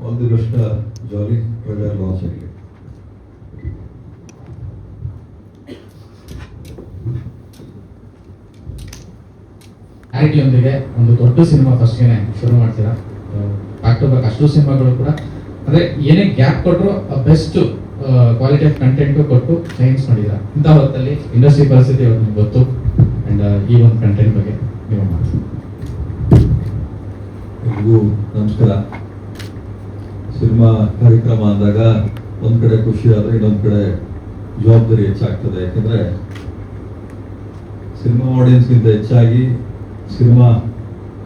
All the best jolly trailer launch ಆಗಲಿ. ಕ್ಲಾರಿಟಿಯೊಂದಿಗೆ ಒಂದು ದೊಡ್ಡ ಸಿನಿಮಾ ಫಸ್ಟ್ಗೆ ಶುರು ಮಾಡ್ತೀರಾ. ಬ್ಯಾಕ್ ಟು ಬ್ಯಾಕ್ ಅಷ್ಟು ಸಿನಿಮಾಗಳು ಕೂಡ ಅಂದರೆ ಏನೇ ಗ್ಯಾಪ್ ಕೊಟ್ಟರು ಬೆಸ್ಟ್ ಕ್ವಾಲಿಟಿ ಆಫ್ ಕಂಟೆಂಟು ಕೊಟ್ಟು ಚೇಂಜ್ ಮಾಡಿದ್ದೀರಾ. ಇಂಥ ಹೊತ್ತಲ್ಲಿ ಇಂಡಸ್ಟ್ರಿ ಪರಿಸ್ಥಿತಿ ನಿಮ್ಗೆ ಗೊತ್ತು ಆ್ಯಂಡ್ ಈ ಒಂದು ಕಂಟೆಂಟ್ ಬಗ್ಗೆ ನೀವು ಮಾಡಿ. ಎಲ್ರಿಗೂ ನಮಸ್ಕಾರ. ಸಿನಿಮಾ ಕಾರ್ಯಕ್ರಮ ಅಂದಾಗ ಒಂದು ಕಡೆ ಖುಷಿ ಆದರೆ ಇನ್ನೊಂದು ಕಡೆ ಜವಾಬ್ದಾರಿ ಹೆಚ್ಚಾಗ್ತದೆ. ಯಾಕೆಂದರೆ ಸಿನಿಮಾ ಆಡಿಯನ್ಸ್ಗಿಂತ ಹೆಚ್ಚಾಗಿ ಸಿನಿಮಾ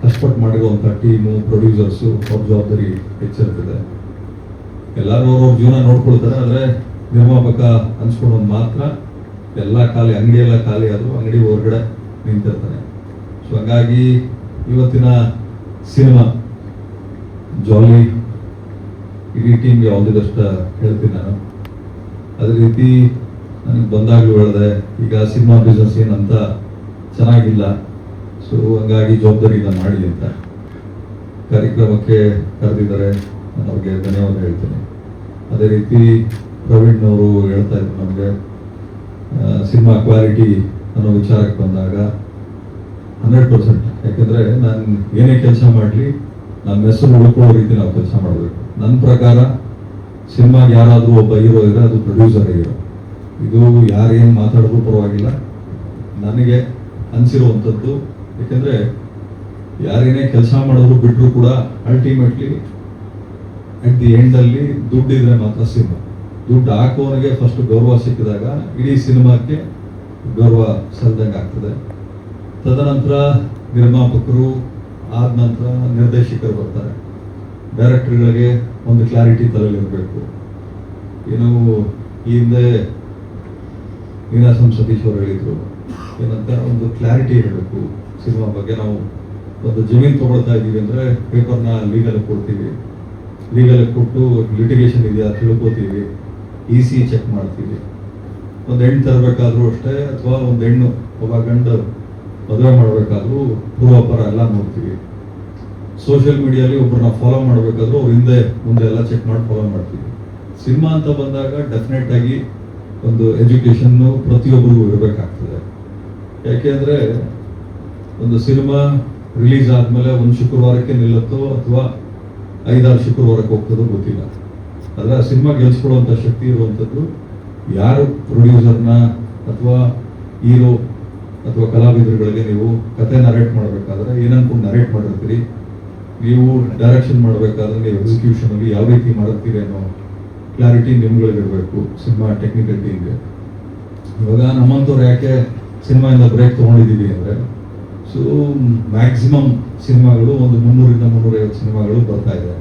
ಕಷ್ಟಪಟ್ಟು ಮಾಡಿರುವಂಥ ಟೀಮು, ಪ್ರೊಡ್ಯೂಸರ್ಸು, ಅವ್ರ ಜವಾಬ್ದಾರಿ ಹೆಚ್ಚಿರ್ತದೆ. ಎಲ್ಲರೂ ಅವ್ರವ್ರ ಜೀವನ ನೋಡ್ಕೊಳ್ತಾರೆ. ಆದರೆ ನಿರ್ಮಾಪಕ ಅನ್ಸ್ಕೊಳ್ಳೋದು ಮಾತ್ರ ಎಲ್ಲ ಖಾಲಿ, ಅಂಗಡಿ ಎಲ್ಲ ಖಾಲಿ ಆದರೂ ಅಂಗಡಿ ಹೊರಗಡೆ ನಿಂತಿರ್ತಾನೆ. ಸೊ ಹಾಗಾಗಿ ಇವತ್ತಿನ ಸಿನಿಮಾ ಜಾಲಿ ಇಡೀ ಟೀಮ್ಗೆ ಆಲ್ ದಿ ಬೆಸ್ಟ್ ಹೇಳ್ತೀನಿ ನಾನು. ಅದೇ ರೀತಿ ನನಗೆ ಬಂದಾಗಲೂ ಹೇಳಿದೆ, ಈಗ ಸಿನಿಮಾ ಬಿಸ್ನೆಸ್ ಏನಂತ ಚೆನ್ನಾಗಿಲ್ಲ, ಸೊ ಹಂಗಾಗಿ ಜವಾಬ್ದಾರಿಯಿಂದ ಮಾಡಿ ಅಂತ ಕಾರ್ಯಕ್ರಮಕ್ಕೆ ಕರೆದಿದ್ದಾರೆ. ನಾನು ಅವ್ರಿಗೆ ಧನ್ಯವಾದ ಹೇಳ್ತೀನಿ. ಅದೇ ರೀತಿ ಪ್ರವೀಣ್ ಅವರು ಹೇಳ್ತಾ ಇದ್ರು ನಮಗೆ ಸಿನಿಮಾ ಕ್ವಾಲಿಟಿ ಅನ್ನೋ ವಿಚಾರಕ್ಕೆ ಬಂದಾಗ 100%. ಯಾಕೆಂದರೆ ನಾನು ಏನೇ ಕೆಲಸ ಮಾಡಲಿ ನಮ್ಮ ಹೆಸರು ಉಳ್ಕೊಳ್ಳೋ ರೀತಿ ನಾವು ಕೆಲಸ ಮಾಡಬೇಕು. ನನ್ನ ಪ್ರಕಾರ ಸಿನಿಮಾಗೆ ಯಾರಾದರೂ ಒಬ್ಬ ಹೀರೋ ಇದ್ರೆ ಅದು ಪ್ರೊಡ್ಯೂಸರ್ ಹೀರೋ. ಇದು ಯಾರೇನು ಮಾತಾಡೋದು ಪರವಾಗಿಲ್ಲ, ನನಗೆ ಅನಿಸಿರುವಂಥದ್ದು. ಯಾಕೆಂದರೆ ಯಾರೇನೇ ಕೆಲಸ ಮಾಡಿದ್ರು ಬಿಟ್ಟರು ಕೂಡ ಅಲ್ಟಿಮೇಟ್ಲಿ ಅಟ್ ದಿ ಎಂಡಲ್ಲಿ ದುಡ್ಡಿದ್ರೆ ಮಾತ್ರ ಸಿನಿಮಾ. ದುಡ್ಡು ಹಾಕೋನಿಗೆ ಫಸ್ಟ್ ಗೌರವ ಸಿಕ್ಕಿದಾಗ ಇಡೀ ಸಿನಿಮಾಕ್ಕೆ ಗೌರವ ಸಲ್ದಂಗೆ ಆಗ್ತದೆ. ತದನಂತರ ನಿರ್ಮಾಪಕರು, ಆದ ನಂತರ ನಿರ್ದೇಶಕರು ಬರ್ತಾರೆ. ಡೈರೆಕ್ಟರ್ಗಳಿಗೆ ಒಂದು ಕ್ಲಾರಿಟಿ ತಲೆಯಲ್ಲಿರಬೇಕು. ಏನು ಈ ಹಿಂದೆ ನೀನಾಸಂ ಸತೀಶ್ ಅವರು ಹೇಳಿದರು, ಏನಂತ ಒಂದು ಕ್ಲಾರಿಟಿ ಇರಬೇಕು ಸಿನಿಮಾ ಬಗ್ಗೆ. ನಾವು ಒಂದು ಜಮೀನು ತೊಗೊಳ್ತಾ ಇದ್ದೀವಿ ಅಂದರೆ ಪೇಪರ್ನ ಲೀಗಲ್ ಕೊಡ್ತೀವಿ, ಲೀಗಲ್ ಕೊಟ್ಟು ಲಿಟಿಗೇಷನ್ ಇದೆಯಾ ತಿಳ್ಕೊತೀವಿ, EC ಚೆಕ್ ಮಾಡ್ತೀವಿ. ಒಂದು ಹೆಣ್ಣು ತರಬೇಕಾದ್ರೂ ಅಷ್ಟೇ, ಅಥವಾ ಒಂದು ಹೆಣ್ಣು ಒಬ್ಬ ಗಂಡು ಮದುವೆ ಮಾಡಬೇಕಾದ್ರೂ ಪೂರ್ವಾಪರ ಎಲ್ಲ ನೋಡ್ತೀವಿ. ಸೋಷಿಯಲ್ ಮೀಡಿಯಲ್ಲಿ ಒಬ್ಬರನ್ನ ಫಾಲೋ ಮಾಡಬೇಕಾದ್ರೂ ಅವ್ರ ಹಿಂದೆ ಮುಂದೆ ಎಲ್ಲ ಚೆಕ್ ಮಾಡಿ ಫಾಲೋ ಮಾಡ್ತೀವಿ. ಸಿನಿಮಾ ಅಂತ ಬಂದಾಗ ಡೆಫಿನೆಟ್ ಆಗಿ ಒಂದು ಎಜುಕೇಷನ್ನು ಪ್ರತಿಯೊಬ್ಬರಿಗೂ ಇರಬೇಕಾಗ್ತದೆ. ಯಾಕೆಂದರೆ ಒಂದು ಸಿನಿಮಾ ರಿಲೀಸ್ ಆದಮೇಲೆ ಒಂದು ಶುಕ್ರವಾರಕ್ಕೆ ನಿಲ್ಲುತ್ತೋ ಅಥವಾ 5-6 ಶುಕ್ರವಾರಕ್ಕೆ ಹೋಗ್ತದೋ ಗೊತ್ತಿಲ್ಲ. ಆದರೆ ಆ ಸಿನಿಮಾ ಗೆಲ್ಸ್ಕೊಳ್ಳುವಂಥ ಶಕ್ತಿ ಇರುವಂಥದ್ದು ಯಾರು ಪ್ರೊಡ್ಯೂಸರ್ನ ಅಥವಾ ಹೀರೋ ಅಥವಾ ಕಲಾವಿದರುಗಳಿಗೆ ನೀವು ಕತೆ ನರೇಟ್ ಮಾಡಬೇಕಾದ್ರೆ ಏನನ್ಕೊಂಡು ನರೇಟ್ ಮಾಡಿರ್ತೀರಿ, ನೀವು ಡೈರೆಕ್ಷನ್ ಮಾಡಬೇಕಾದ್ರೆ ನೀವು ಎಕ್ಸಿಕ್ಯೂಷನಲ್ಲಿ ಯಾವ ರೀತಿ ಮಾಡಿರ್ತೀರಿ ಅನ್ನೋ ಕ್ಲಾರಿಟಿ ನಿಮ್ಗಳಿಗಿರಬೇಕು ಸಿನಿಮಾ ಟೆಕ್ನಿಕಲ್ ಟೀಮ್ಗೆ. ಇವಾಗ ನಮ್ಮಂಥವ್ರು ಯಾಕೆ ಸಿನಿಮಾಯಿಂದ ಬ್ರೇಕ್ ತೊಗೊಂಡಿದ್ದೀವಿ ಅಂದರೆ, ಸೊ ಮ್ಯಾಕ್ಸಿಮಮ್ ಸಿನಿಮಾಗಳು ಒಂದು 300-350 ಸಿನಿಮಾಗಳು ಬರ್ತಾ ಇದೆ.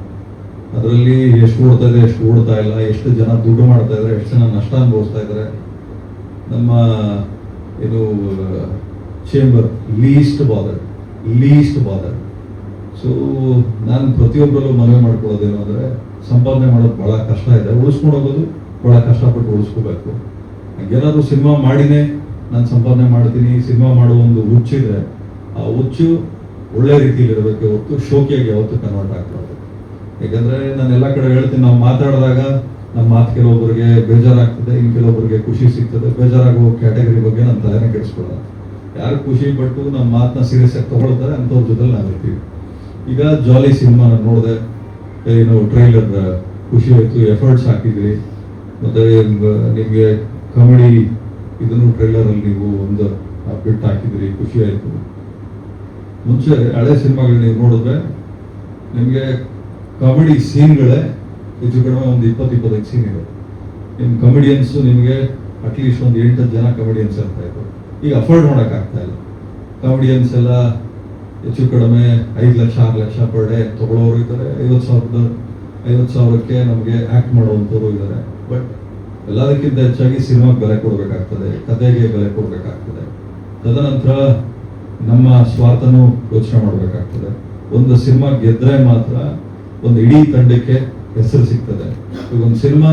ಅದರಲ್ಲಿ ಎಷ್ಟು ಓಡ್ತಾ ಇದೆ, ಎಷ್ಟು ಓಡ್ತಾ ಇಲ್ಲ, ಎಷ್ಟು ಜನ ದುಡ್ಡು ಮಾಡ್ತಾ ಇದ್ದಾರೆ, ಎಷ್ಟು ಜನ ನಷ್ಟ ಅನುಭವಿಸ್ತಾ ಇದ್ದಾರೆ. ನಮ್ಮ ಏನು ಚೇಂಬರ್ ಲೀಸ್ಟ್ ಬಾದರ್. ಸೊ ನಾನು ಪ್ರತಿಯೊಬ್ಬರಲ್ಲೂ ಮನವಿ ಮಾಡ್ಕೊಳ್ಳೋದೇನು ಅಂದರೆ, ಸಂಪಾದನೆ ಮಾಡೋದು ಭಾಳ ಕಷ್ಟ ಇದೆ, ಉಳಿಸ್ಕೊಂಡು ಹೋಗೋದು ಭಾಳ ಕಷ್ಟಪಟ್ಟು ಉಳಿಸ್ಕೋಬೇಕು. ಏನಾದರೂ ಸಿನಿಮಾ ಮಾಡಿನೇ ನಾನು ಸಂಪಾದನೆ ಮಾಡ್ತೀನಿ, ಸಿನಿಮಾ ಮಾಡೋ ಒಂದು ಹುಚ್ಚಿದೆ, ಆ ಹುಚ್ಚು ಒಳ್ಳೆ ರೀತಿಯಲ್ಲಿ ಇರಬೇಕು ಹೊರತು ಶೋಕಿಯಾಗಿ ಯಾವತ್ತೂ ಕನ್ವರ್ಟ್ ಆಗ್ಬಾರ್ದು. ಯಾಕಂದರೆ ನಾನು ಎಲ್ಲ ಕಡೆ ಹೇಳ್ತೀನಿ, ನಾವು ಮಾತಾಡಿದಾಗ ನಮ್ಮ ಮಾತು ಕೆಲವೊಬ್ಬರಿಗೆ ಬೇಜಾರಾಗ್ತದೆ, ಇನ್ನು ಕೆಲವೊಬ್ಬರಿಗೆ ಖುಷಿ ಸಿಗ್ತದೆ. ಬೇಜಾರಾಗುವ ಕ್ಯಾಟಗರಿ ಬಗ್ಗೆ ನಾನು ತಲೆನೇ ಕೆಡಿಸ್ಕೊಳ್ಳೋಣ. ಯಾರು ಖುಷಿ ಪಟ್ಟು ನಮ್ಮ ಮಾತನ್ನ ಸೀರಿಯಸ್ ಆಗಿ ತಗೊಳ್ತಾರೆ ಅಂಥವ್ರ ಜೊತೆ ನಾವಿರ್ತೀವಿ. ಈಗ ಜಾಲಿ ಸಿನಿಮಾ ನಾನು ನೋಡಿದೆ, ಏನು ಟ್ರೈಲರ್ ಖುಷಿ ಆಯಿತು, ಎಫರ್ಟ್ಸ್ ಹಾಕಿದ್ರಿ. ಮತ್ತು ನಿಮಗೆ ಕಾಮಿಡಿ ಇದನ್ನು ಟ್ರೈಲರಲ್ಲಿ ನೀವು ಒಂದು ಬಿಟ್ಟು ಹಾಕಿದ್ರಿ, ಖುಷಿ ಆಯಿತು. ಮುಂಚೆ ಹಳೆ ಸಿನಿಮಾಗಳು ನೀವು ನೋಡಿದ್ರೆ ನಿಮಗೆ ಕಾಮಿಡಿ ಸೀನ್ಗಳೇ ಹೆಚ್ಚು ಕಡಿಮೆ ಒಂದು 20-25 ಸೀನ್ ಇದೆ. ನಿಮ್ಮ ಕಾಮಿಡಿಯನ್ಸು ನಿಮಗೆ ಅಟ್ಲೀಸ್ಟ್ ಒಂದು 8 ಜನ ಕಾಮಿಡಿಯನ್ಸ್ ಇರ್ತಾ ಇದ್ರು. ಈಗ ಅಫೋರ್ಡ್ ಮಾಡೋಕ್ಕಾಗ್ತಾ ಇಲ್ಲ. ಕಾಮಿಡಿಯನ್ಸ್ ಎಲ್ಲ ಹೆಚ್ಚು ಕಡಿಮೆ 5 ಲಕ್ಷ 6 ಲಕ್ಷ ಪರ್ ಡೇ ತೊಗೊಳ್ಳೋರು ಇದ್ದಾರೆ, 50,000ಕ್ಕೆ ನಮಗೆ ಆ್ಯಕ್ಟ್ ಮಾಡುವಂಥವ್ರು ಇದ್ದಾರೆ. ಬಟ್ ಎಲ್ಲದಕ್ಕಿಂತ ಹೆಚ್ಚಾಗಿ ಸಿನಿಮಾಗೆ ಬೆಲೆ ಕೊಡಬೇಕಾಗ್ತದೆ, ಕತೆಗೆ ಬೆಲೆ ಕೊಡಬೇಕಾಗ್ತದೆ. ತದನಂತರ ನಮ್ಮ ಸ್ವಾರ್ಥನೂ ಯೋಚನೆ ಮಾಡಬೇಕಾಗ್ತದೆ. ಒಂದು ಸಿನಿಮಾ ಗೆದ್ದರೆ ಮಾತ್ರ ಒಂದು ಇಡೀ ತಂಡಕ್ಕೆ ಹೆಸರು ಸಿಗ್ತದೆ. ಈಗ ಒಂದು ಸಿನಿಮಾ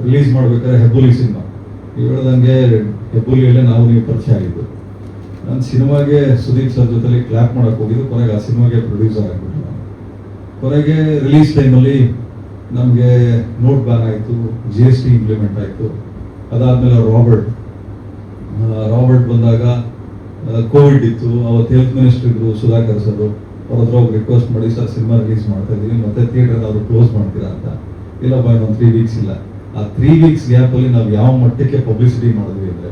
ರಿಲೀಸ್ ಮಾಡ್ಬೇಕಾದ್ರೆ ಹೆಬ್ಬುಲಿ ಸಿನಿಮಾ ನೀವು ಹೇಳ್ದಂಗೆ ಹೆಬ್ಬುಲಿಯಲ್ಲೇ ನೀವು ಪರಿಚಯ ಆಗಿದ್ದು. ನಾನು ಸಿನಿಮಾಗೆ ಸುದೀಪ್ ಸರ್ ಜೊತೆಲಿ ಕ್ಲಾಪ್ ಮಾಡಕ್ಕೆ ಹೋಗಿದ್ದು, ಕೊನೆಗೆ ಆ ಸಿನಿಮಾಗೆ ಪ್ರೊಡ್ಯೂಸರ್ ಆಗಿಬಿಟ್ಟು ನಾನು. ಕೊನೆಗೆ ರಿಲೀಸ್ ಟೈಮಲ್ಲಿ ನಮಗೆ ನೋಟ್ ಬ್ಯಾನ್ ಆಯಿತು, GST ಇಂಪ್ಲಿಮೆಂಟ್ ಆಯಿತು. ಅದಾದಮೇಲೆ ರಾಬರ್ಟ್ ಬಂದಾಗ ಕೋವಿಡ್ ಇತ್ತು. ಅವತ್ತು ಹೆಲ್ತ್ ಮಿನಿಸ್ಟರ್ ಇದ್ರು ಸುಧಾಕರ್ ಸರ್. ಅವ್ರ ಹತ್ರ ಹೋಗಿ ರಿಕ್ವೆಸ್ಟ್ ಮಾಡಿ, ಸರ್ ಸಿನಿಮಾ ರಿಲೀಸ್ ಮಾಡ್ತಾ ಇದ್ದೀವಿ, ಮತ್ತೆ ಥಿಯೇಟರ್ ಅವರು ಕ್ಲೋಸ್ ಮಾಡ್ತೀರಾ ಅಂತ. ಇಲ್ಲ ಬೈ, ಒಂದು 3 ವೀಕ್ಸ್ ಇಲ್ಲ. ಆ 3 ವೀಕ್ಸ್ ಗ್ಯಾಪಲ್ಲಿ ನಾವು ಯಾವ ಮಟ್ಟಕ್ಕೆ ಪಬ್ಲಿಸಿಟಿ ಮಾಡಿದ್ವಿ ಅಂದರೆ,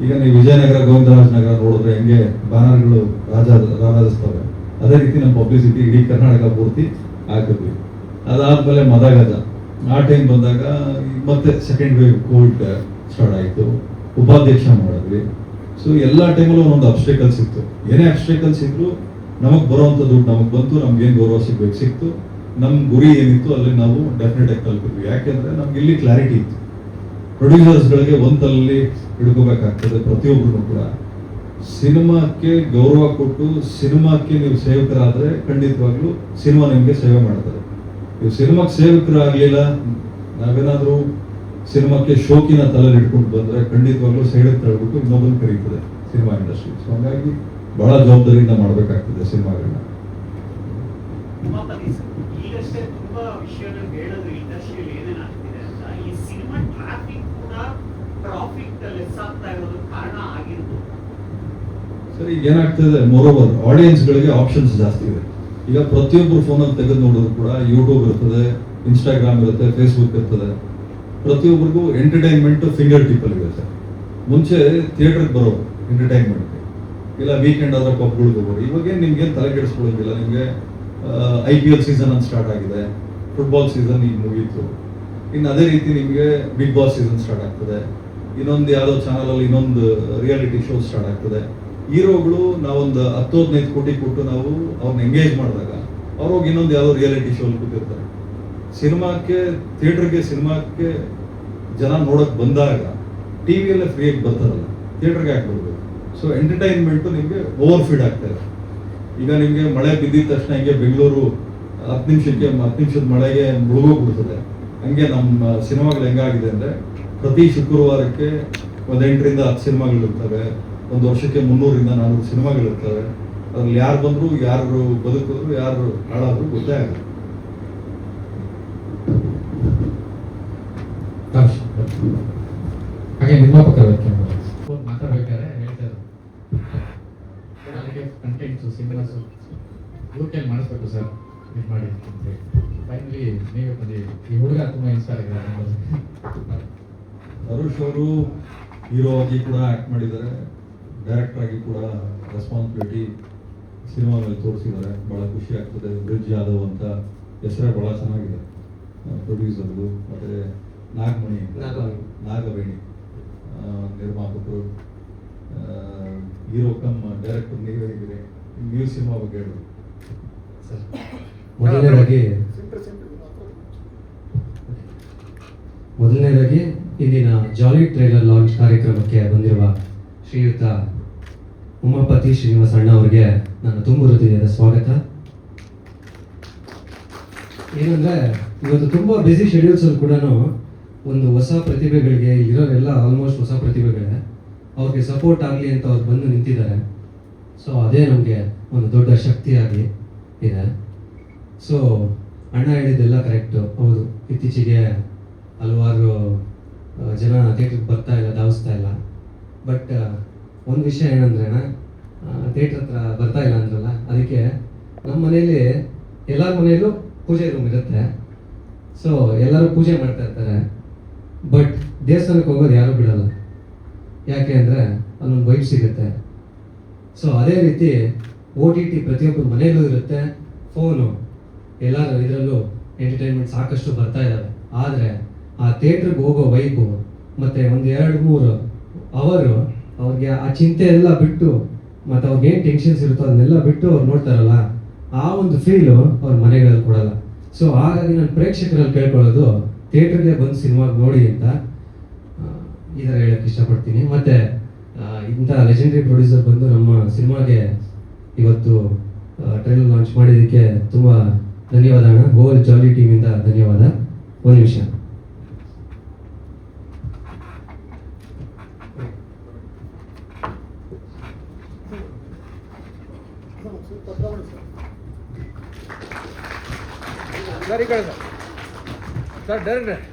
ಈಗ ನೀವು ವಿಜಯನಗರ, ಗೋವಿಂದರಾಜನಗರ ನೋಡಿದ್ರೆ ಹೆಂಗೆ ಬ್ಯಾನರ್ಗಳು ರಾರಾಜಿಸ್ತವೆ, ಅದೇ ರೀತಿ ನಮ್ಮ ಪಬ್ಲಿಸಿಟಿ ಇಡೀ ಕರ್ನಾಟಕ ಪೂರ್ತಿ ಹಾಕಿದ್ವಿ. ಅದಾದ್ಮೇಲೆ ಮದಗಜ ಆ ಟೈಮ್ ಬಂದಾಗ ಮತ್ತೆ ಸೆಕೆಂಡ್ ವೇವ್ ಕೋವಿಡ್ ಸ್ಟಾರ್ಟ್ ಆಯಿತು, ಉಪಾಧ್ಯಕ್ಷ ಮಾಡಿದ್ವಿ. ಸೊ ಎಲ್ಲ ಟೈಮಲ್ಲೂ ಒಂದೊಂದು ಅಬ್ಸ್ಟೇಕಲ್ಸ್ ಇತ್ತು. ಏನೇ ಅಬ್ಸ್ಟೇಕಲ್ಸ್ ಇದ್ರು ನಮಗೆ ಬರುವಂಥ ದುಡ್ಡು ನಮಗೆ ಬಂತು, ನಮ್ಗೇನು ಗೌರವ ಸಿಗ್ಬೇಕು ಸಿಕ್ತು. ನಮ್ಮ ಗುರಿ ಏನಿತ್ತು ಅಲ್ಲಿ ನಾವು ಡೆಫಿನೆಟ್ ಆಗಿ ತಲುಪಿದ್ವಿ. ಯಾಕೆಂದ್ರೆ ನಮ್ಗೆ ಇಲ್ಲಿ ಕ್ಲಾರಿಟಿ ಇತ್ತು. ಪ್ರೊಡ್ಯೂಸರ್ಸ್ಗಳಿಗೆ ಒಂದಲ್ಲಿ ಹಿಡ್ಕೋಬೇಕಾಗ್ತದೆ. ಪ್ರತಿಯೊಬ್ಬರು ಕೂಡ ಸಿನಿಮಾಕ್ಕೆ ಗೌರವ ಕೊಟ್ಟು ಸಿನಿಮಾಕ್ಕೆ ನೀವು ಸೇವಕರಾದರೆ ಖಂಡಿತವಾಗ್ಲೂ ಸಿನಿಮಾ ನಿಮಗೆ ಸೇವೆ ಮಾಡ್ತಾರೆ. ನೀವು ಸಿನಿಮಾಕ್ಕೆ ಸೇವಕರಾಗಲಿಲ್ಲ, ನಾವೇನಾದರೂ ಸಿನಿಮಾಕ್ಕೆ ಶೋಕಿನ ತಲೆಯಲ್ಲಿ ಇಟ್ಕೊಂಡು ಬಂದರೆ ಖಂಡಿತವಾಗ್ಲೂ ಸೈಡಿಗೆ ತಳ್ಬಿಟ್ಟು ಇನ್ನೊಬ್ಬರು ಕರೀತದೆ ಸಿನಿಮಾ ಇಂಡಸ್ಟ್ರಿ. ಸೊ ಹಾಗಾಗಿ ಬಹಳ ಜವಾಬ್ದಾರಿಯಿಂದ ಮಾಡಬೇಕಾಗ್ತದೆ ಸಿನಿಮಾಗಳನ್ನ. ಈಗಷ್ಟೇ ತುಂಬಾ ವಿಷಯಗಳು ಹೇಳಿದ್ರು ಇಂಡಸ್ಟ್ರಿಯಲ್ಲಿ ಏನೇನಾಗ್ತಿದೆ ಅಂತ. ಈ ಸಿನಿಮಾ ಟ್ರಾಫಿಕ್ ಕೂಡ ಟ್ರಾಫಿಕ್ ಲೆಸ್ ಆಗ್ತಾ ಇರೋದು ಕಾರಣ ಆಗಿರ್ಬೋದು. ಸರಿ, ಈಗ ಏನಾಗ್ತದೆ, ಮೋರೋವರ್ ಆಡಿಯನ್ಸ್ಗಳಿಗೆ ಆಪ್ಷನ್ಸ್ ಜಾಸ್ತಿ ಇದೆ. ಈಗ ಪ್ರತಿಯೊಬ್ಬರು ಫೋನಲ್ಲಿ ತೆಗೆದು ನೋಡಿದ್ರು ಕೂಡ ಯೂಟ್ಯೂಬ್ ಇರ್ತದೆ, ಇನ್ಸ್ಟಾಗ್ರಾಮ್ ಇರುತ್ತೆ, ಫೇಸ್ಬುಕ್ ಇರ್ತದೆ. ಪ್ರತಿಯೊಬ್ಬರಿಗೂ ಎಂಟರ್ಟೈನ್ಮೆಂಟ್ ಫಿಂಗರ್ ಟಿಪ್ಪಲ್ಲಿ ಇರುತ್ತೆ. ಮುಂಚೆ ಥಿಯೇಟರ್ಗೆ ಬರೋರು ಎಂಟರ್ಟೈನ್ಮೆಂಟ್ಗೆ, ಇಲ್ಲ ವೀಕೆಂಡ್ ಆದ್ರೆ ಪಬ್ಗಳಿಗೆ ಹೋಗೋರು. ಇವಾಗೇನು ನಿಮ್ಗೇನು ತಲೆ ಕೆಡಿಸ್ಕೊಳ್ಳೋದಿಲ್ಲ. ನಿಮಗೆ IPL ಸೀಸನ್ ಅಂತ ಸ್ಟಾರ್ಟ್ ಆಗಿದೆ, ಫುಟ್ಬಾಲ್ ಸೀಸನ್ ಈಗ ಮುಗೀತು. ಇನ್ನು ಅದೇ ರೀತಿ ನಿಮಗೆ ಬಿಗ್ ಬಾಸ್ ಸೀಸನ್ ಸ್ಟಾರ್ಟ್ ಆಗ್ತದೆ. ಇನ್ನೊಂದು ಯಾವುದೋ ಚಾನಲಲ್ಲಿ ಇನ್ನೊಂದು ರಿಯಾಲಿಟಿ ಶೋ ಸ್ಟಾರ್ಟ್ ಆಗ್ತದೆ. ಹೀರೋಗಳು ನಾವೊಂದು 10-15 ಕೋಟಿ ಕೊಟ್ಟು ನಾವು ಅವ್ರನ್ನ ಎಂಗೇಜ್ ಮಾಡಿದಾಗ ಅವ್ರು ಹೋಗಿ ಇನ್ನೊಂದು ಯಾವುದೋ ರಿಯಾಲಿಟಿ ಶೋ ಕೂತಿರ್ತಾರೆ. ಸಿನಿಮಾಕ್ಕೆ ಜನ ನೋಡಕ್ ಬಂದಾಗ ಟಿವಿಯಲ್ಲೇ ಫ್ರೀಯಾಗಿ ಬರ್ತಾರಲ್ಲ, ಥಿಯೇಟರ್ಗೆ ಯಾಕೆ ಬರ್ಬೋದು? ಸೊ ಎಂಟರ್ಟೈನ್ಮೆಂಟು ನಿಮಗೆ ಓವರ್ ಫೀಡ್ ಆಗ್ತಾ ಇದೆ. ಈಗ ನಿಮಗೆ ಮಳೆ ಬಿದ್ದಿದ ತಕ್ಷಣ ಹಿಂಗೆ ಬೆಂಗಳೂರು 10 ನಿಮಿಷದ ಮಳೆಗೆ ಮುಳುಗೋಗ್ಬಿಡ್ತದೆ. ಹಂಗೆ ನಮ್ಮ ಸಿನಿಮಾಗಳು ಹೆಂಗಾಗಿದೆ ಅಂದರೆ, ಪ್ರತಿ ಶುಕ್ರವಾರಕ್ಕೆ ಒಂದು 8ರಿಂದ 10 ಸಿನಿಮಾಗಳಿರ್ತವೆ. ಒಂದು ವರ್ಷಕ್ಕೆ 300-400 ಸಿನಿಮಾಗಳಿರ್ತವೆ. ಅದ್ರಲ್ಲಿ ಯಾರು ಬಂದ್ರು, ಯಾರು ಬದುಕಿದ್ರು, ಯಾರು ಹಾಳಾದ್ರು ಗೊತ್ತೇ ಆಗಲ್ಲ. ಹಾಗೆ ನಿರ್ಮಾಪಕರ ಮಾತಾಡ್ಬೇಕಾದ್ರೆ ಹೇಳ್ತಾರೆ ಕಂಟೆಂಟ್ಸು ಸಿನಿಮಾಸು ಇವ್ರ ಕೈಲಿ ಮಾಡಿಸ್ಬೇಕು ಸರ್, ಇದು ಮಾಡಿ ಅಂತೇಳಿ. ಫೈನಲಿ ನೀವೇ ಬಂದಿದ್ದೀವಿ. ಈ ಹುಡುಗ ತುಂಬ ಇನ್ಸ್ಪೈರ್ ಆಗಿದ್ದಾರೆ. ಅರುಷ್ ಅವರು ಹೀರೋ ಆಗಿ ಕೂಡ ಆ್ಯಕ್ಟ್ ಮಾಡಿದ್ದಾರೆ, ಡೈರೆಕ್ಟರ್ ಆಗಿ ಕೂಡ ರೆಸ್ಪಾನ್ಸಿಬಿಲಿಟಿ ಸಿನಿಮಾ ಮೇಲೆ ತೋರಿಸಿದ್ದಾರೆ. ಭಾಳ ಖುಷಿ ಆಗ್ತದೆ. ಬ್ರಿಡ್ಜ್ ಯಾದವ್ ಅಂತ ಹೆಸರೇ ಭಾಳ ಚೆನ್ನಾಗಿದೆ ಪ್ರೊಡ್ಯೂಸರ್ದು. ಮತ್ತು ನಾಗವೇಣಿ ನಿರ್ಮಾಪಕರು, ಹೀರೋ ಕಮ್ ಡೈರೆಕ್ಟರ್. ನೀವೇ ಇದ್ದೀರಿ, ನೀವು ಸಿನಿಮಾ ಬಗ್ಗೆ ಹೇಳಿ ಸರ್. ಮೊದಲನೇದಾಗಿ ಇಂದಿನ ಜಾಲಿ ಟ್ರೈಲರ್ ಲಾಂಚ್ ಕಾರ್ಯಕ್ರಮಕ್ಕೆ ಬಂದಿರುವ ಶ್ರೀಯುತ ಉಮಾಪತಿ ಶ್ರೀನಿವಾಸ ಅಣ್ಣ ಅವರಿಗೆ ನನ್ನ ತುಂಬ ಹೃದಯದ ಸ್ವಾಗತ. ಏನಂದ್ರೆ ಇವತ್ತು ತುಂಬಾ ಬ್ಯುಸಿ ಶೆಡ್ಯೂಲ್ಸ್ ಅಲ್ಲಿ ಕೂಡ ಒಂದು ಹೊಸ ಪ್ರತಿಭೆಗಳಿಗೆ, ಇರೋರೆಲ್ಲ ಆಲ್ಮೋಸ್ಟ್ ಹೊಸ ಪ್ರತಿಭೆಗಳೇ, ಅವ್ರಿಗೆ ಸಪೋರ್ಟ್ ಆಗಲಿ ಅಂತ ಅವ್ರು ಬಂದು ನಿಂತಿದ್ದಾರೆ. ಸೊ ಅದೇ ನಮಗೆ ಒಂದು ದೊಡ್ಡ ಶಕ್ತಿಯಾಗಿ ಇದೆ. ಸೊ ಅಣ್ಣ ಹೇಳಿದ್ದೆಲ್ಲ ಕರೆಕ್ಟು, ಹೌದು. ಇತ್ತೀಚೆಗೆ ಹಲವಾರು ಜನ ಥಿಯೇಟ್ರಿಗೆ ಬರ್ತಾ ಇಲ್ಲ, ಧಾವಿಸ್ತಾ ಇಲ್ಲ. ಬಟ್ ಒಂದು ವಿಷಯ ಏನಂದ್ರೆ ಅಣ್ಣ, ಥಿಯೇಟ್ರ್ ಹತ್ರ ಬರ್ತಾ ಇಲ್ಲ ಅಂದ್ರಲ್ಲ, ಅದಕ್ಕೆ ನಮ್ಮ ಮನೇಲಿ ಎಲ್ಲರ ಮನೆಯಲ್ಲೂ ಪೂಜೆ ರೂಮ್ ಇರುತ್ತೆ. ಸೊ ಎಲ್ಲರೂ ಪೂಜೆ ಮಾಡ್ತಾ ಇರ್ತಾರೆ. ಬಟ್ ದೇವಸ್ಥಾನಕ್ಕೆ ಹೋಗೋದು ಯಾರೂ ಬಿಡಲ್ಲ. ಯಾಕೆ ಅಂದರೆ ಅಲ್ಲೊಂದು ವೈಬ್ ಸಿಗುತ್ತೆ. ಸೊ ಅದೇ ರೀತಿ OTT ಪ್ರತಿಯೊಬ್ಬರ ಮನೆಯಲ್ಲೂ ಇರುತ್ತೆ, ಫೋನು, ಎಲ್ಲರ ಇದರಲ್ಲೂ ಎಂಟರ್ಟೈನ್ಮೆಂಟ್ ಸಾಕಷ್ಟು ಬರ್ತಾ ಇದ್ದಾವೆ. ಆದರೆ ಆ ಥಿಯೇಟ್ರಿಗೆ ಹೋಗೋ ವೈಬು ಮತ್ತು ಒಂದು 2-3 ಅವರು ಅವ್ರಿಗೆ ಆ ಚಿಂತೆ ಎಲ್ಲ ಬಿಟ್ಟು, ಮತ್ತು ಅವ್ರಿಗೆ ಏನು ಟೆನ್ಷನ್ಸ್ ಇರುತ್ತೋ ಅದನ್ನೆಲ್ಲ ಬಿಟ್ಟು ಅವ್ರು ನೋಡ್ತಾರಲ್ಲ, ಆ ಒಂದು ಫೀಲು ಅವ್ರ ಮನೆಗಳಲ್ಲಿ ಕೊಡಲ್ಲ. ಸೊ ಹಾಗಾಗಿ ನಾನು ಪ್ರೇಕ್ಷಕರಲ್ಲಿ ಕೇಳ್ಕೊಳ್ಳೋದು, ಥಿಯೇಟ್ರಿಗೆ ಬಂದು ಸಿನಿಮಾ ನೋಡಿ ಅಂತ ಈ ಥರ ಹೇಳಕ್ಕೆ ಇಷ್ಟಪಡ್ತೀನಿ. ಮತ್ತು ಇಂಥ ಲೆಜೆಂಡರಿ ಪ್ರೊಡ್ಯೂಸರ್ ಬಂದು ನಮ್ಮ ಸಿನಿಮಾಗೆ ಇವತ್ತು ಟ್ರೈಲರ್ ಲಾಂಚ್ ಮಾಡಿದ್ದಕ್ಕೆ ತುಂಬ ಧನ್ಯವಾದ ಅಣ್ಣ. ಹೋಲ್ ಜಾಲಿ ಟೀಮಿಂದ ಧನ್ಯವಾದ. ಒಂದು ನಿಮಿಷ. ಸರಿ ಕಳಿಸ ಸರ್ ಡೈರೆಕ್ಟ್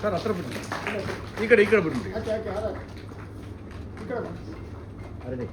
ಸರ್ ಹತ್ರ ಬಿಡಿ ಈ ಕಡೆ ಬಿಡ್ಬಿಡಿ ಅರಡಿ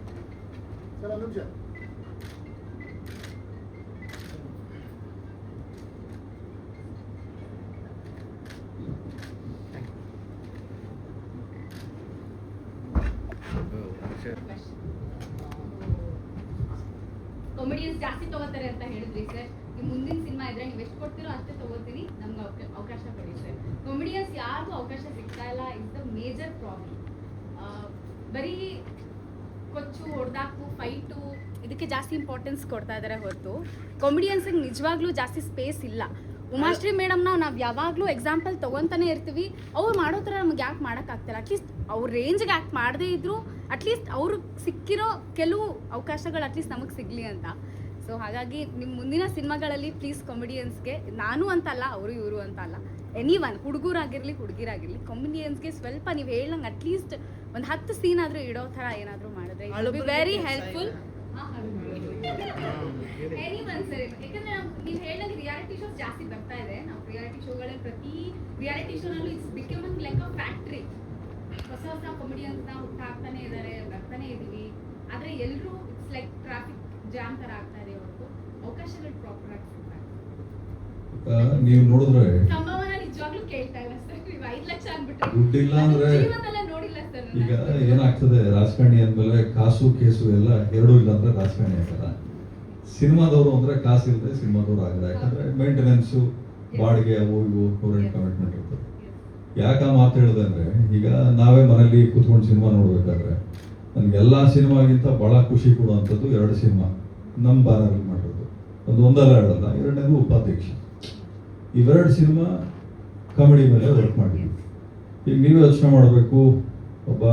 ಕಾಮಿಡಿಯನ್ಸ್ ಜಾಸ್ತಿ ತಗೋತಾರೆ ಅಂತ ಹೇಳಿದ್ರಿ ಸರ್. ನೀವು ಮುಂದಿನ ಸಿನಿಮಾ ಇದ್ರೆ ನೀವು ಎಷ್ಟು ಕೊಡ್ತೀರೋ ಅಷ್ಟೇ ತಗೋತೀನಿ, ನಮ್ಗೆ ಅವಕಾಶ ಕೊಡಿ ಸರ್. ಕಾಮಿಡಿಯನ್ಸ್ ಯಾರಿಗೂ ಅವಕಾಶ ಸಿಗ್ತಾ ಇಲ್ಲ, ಇಸ್ ದ ಮೇಜರ್ ಪ್ರಾಬ್ಲಮ್. ಬರೀ ಕೊಚ್ಚು ಹೊಡೆದಾಕು ಫೈಟು ಇದಕ್ಕೆ ಜಾಸ್ತಿ ಇಂಪಾರ್ಟೆನ್ಸ್ ಕೊಡ್ತಾ ಇದ್ದಾರೆ ಹೊರತು ಕಾಮಿಡಿಯನ್ಸಿಗೆ ನಿಜವಾಗ್ಲೂ ಜಾಸ್ತಿ ಸ್ಪೇಸ್ ಇಲ್ಲ. ಉಮಾಶ್ರೀ ಮೇಡಮ್ನ ನಾವು ಯಾವಾಗಲೂ ಎಕ್ಸಾಂಪಲ್ ತೊಗೊತಾನೆ ಇರ್ತೀವಿ. ಅವ್ರು ಮಾಡೋ ಥರ ನಮ್ಗೆ ಯಾಕೆ ಮಾಡೋಕ್ಕಾಗ್ತಿಲ್ಲ? ಅಟ್ಲೀಸ್ಟ್ ಅವ್ರ ರೇಂಜ್ಗೆ ಆ್ಯಕ್ಟ್ ಮಾಡದೇ ಇದ್ದರೂ ಅಟ್ಲೀಸ್ಟ್ ಅವ್ರಿಗೆ ಸಿಕ್ಕಿರೋ ಕೆಲವು ಅವಕಾಶಗಳು ಅಟ್ಲೀಸ್ಟ್ ನಮಗೆ ಸಿಗಲಿ ಅಂತ. ಸೊ ಹಾಗಾಗಿ ನಿಮ್ಮ ಮುಂದಿನ ಸಿನಿಮಾಗಳಲ್ಲಿ ಪ್ಲೀಸ್ ಕಾಮಿಡಿಯನ್ಸ್ಗೆ, ನಾನು ಅಂತಲ್ಲ ಅವರು ಇವರು ಅಂತ ಅಲ್ಲ, ಎನಿವನ್ ಹುಡುಗರಾಗಿರಲಿ ಹುಡುಗಿರಾಗಿರಲಿ ಕಾಮಿಡಿಯನ್ಸ್ಗೆ ಸ್ವಲ್ಪ ನೀವು ಹೇಳ್ದಂಗೆ ಅಟ್ಲೀಸ್ಟ್ ಒಂದು 10 ಸೀನ್ ಆದರೂ ಇಡೋ ಥರ ಏನಾದರೂ ಮಾಡಿದ್ರೆ it be very helpful. Anyone sir, ಯಾಕಂದ್ರೆ ನೀವು ಹೇಳಿದಂಗೆ ರಿಯಾಲಿಟಿ ಶೋಸ್ ಜಾಸ್ತಿ ಬರ್ತಾ ಇದೆ. ನಾವು ರಿಯಾಲಿಟಿ ಶೋಗಳಲ್ಲಿ ಪ್ರತಿ ರಿಯಾಲಿಟಿ ಶೋನಲ್ಲೂ it's becoming like a factory. ಹೊಸ ಹೊಸ ಕಾಮಿಡಿಯನ್ಸ್ನ ಹುಟ್ಟಾಕ್ತಾನೆ ಇದ್ದಾರೆ, ಬರ್ತಾನೆ ಇದ್ದೀವಿ. ಆದರೆ ಎಲ್ಲರೂ ಇಟ್ಸ್ ಲೈಕ್ ಟ್ರಾಫಿಕ್ ಜಾಮ್ ಥರ ಆಗ್ತಾ ಇದೆ ಹೊರತು ಅವಕಾಶಗಳು ಪ್ರಾಪರ್ ಆಗಿ ಸಿಗ್ತಾ ಇದೆ. ನೀವು ನೋಡಿದ್ರೆ ಸಂಭಾವನೆ ನಿಜವಾಗ್ಲೂ ಕೇಳ್ತಾ ಇಲ್ಲ ಸರ್. ನೀವು 5 ಲಕ್ಷ ಅಂದ್ಬಿಟ್ಟು ದುಡ್ಡಿಲ್ಲ ಅಂದ್ರೆ ಜೀವನದಲ್ಲೇ ನೋಡಿಲ್ಲ ಸರ್. ಈಗ ಏನಾಗ್ತದೆ, ರಾಜಕಾರಣಿ ಅಂದ್ಮೇಲೆ ಕಾಸು ಕೇಸು ಎಲ್ಲ ಎರಡೂ ಇಲ್ಲ ಅಂದ್ರೆ ರಾಜಕಾರಣಿ ಆಗಲ್ಲ. ಸಿನಿಮಾದವರು ಅಂದ್ರೆ ಕಾಸು ಇಲ್ಲದೆ ಸಿನಿಮಾದವ್ರು ಆಗಲ್ಲ. ಯಾಕಂದ್ರೆ ಮೇಂಟೆನೆನ್ಸು, ಬಾಡಿಗೆ, ಅವು ಇವು ಗೌರ್ಮೆಂಟ್ ಕಮಿಟ್ಮೆಂಟ್ ಇರ್ತದೆ. ಯಾಕೆ ಆ ಮಾತು ಹೇಳಿದೆ ಅಂದ್ರೆ, ಈಗ ನಾವೇ ಮನೇಲಿ ಕೂತ್ಕೊಂಡು ಸಿನಿಮಾ ನೋಡ್ಬೇಕಾದ್ರೆ ನನಗೆಲ್ಲ ಸಿನಿಮಾಗಿಂತ ಬಹಳ ಖುಷಿ ಕೊಡುವಂಥದ್ದು 2 ಸಿನಿಮಾ ನಮ್ಮ ಬ್ಯಾನರಲ್ಲಿ ಮಾಡಿರೋದು. ಒಂದಲ್ಲ ಎರಡಲ್ಲ, ಎರಡನೇದು ಉಪಾಧ್ಯಕ್ಷ. ಇವೆರಡು ಸಿನಿಮಾ ಕಾಮಿಡಿ ಮೇಲೆ ವರ್ಕ್ ಮಾಡಿದ್ವಿ. ಈಗ ನೀವೇ ಯೋಚನೆ ಮಾಡಬೇಕು, ಒಬ್ಬ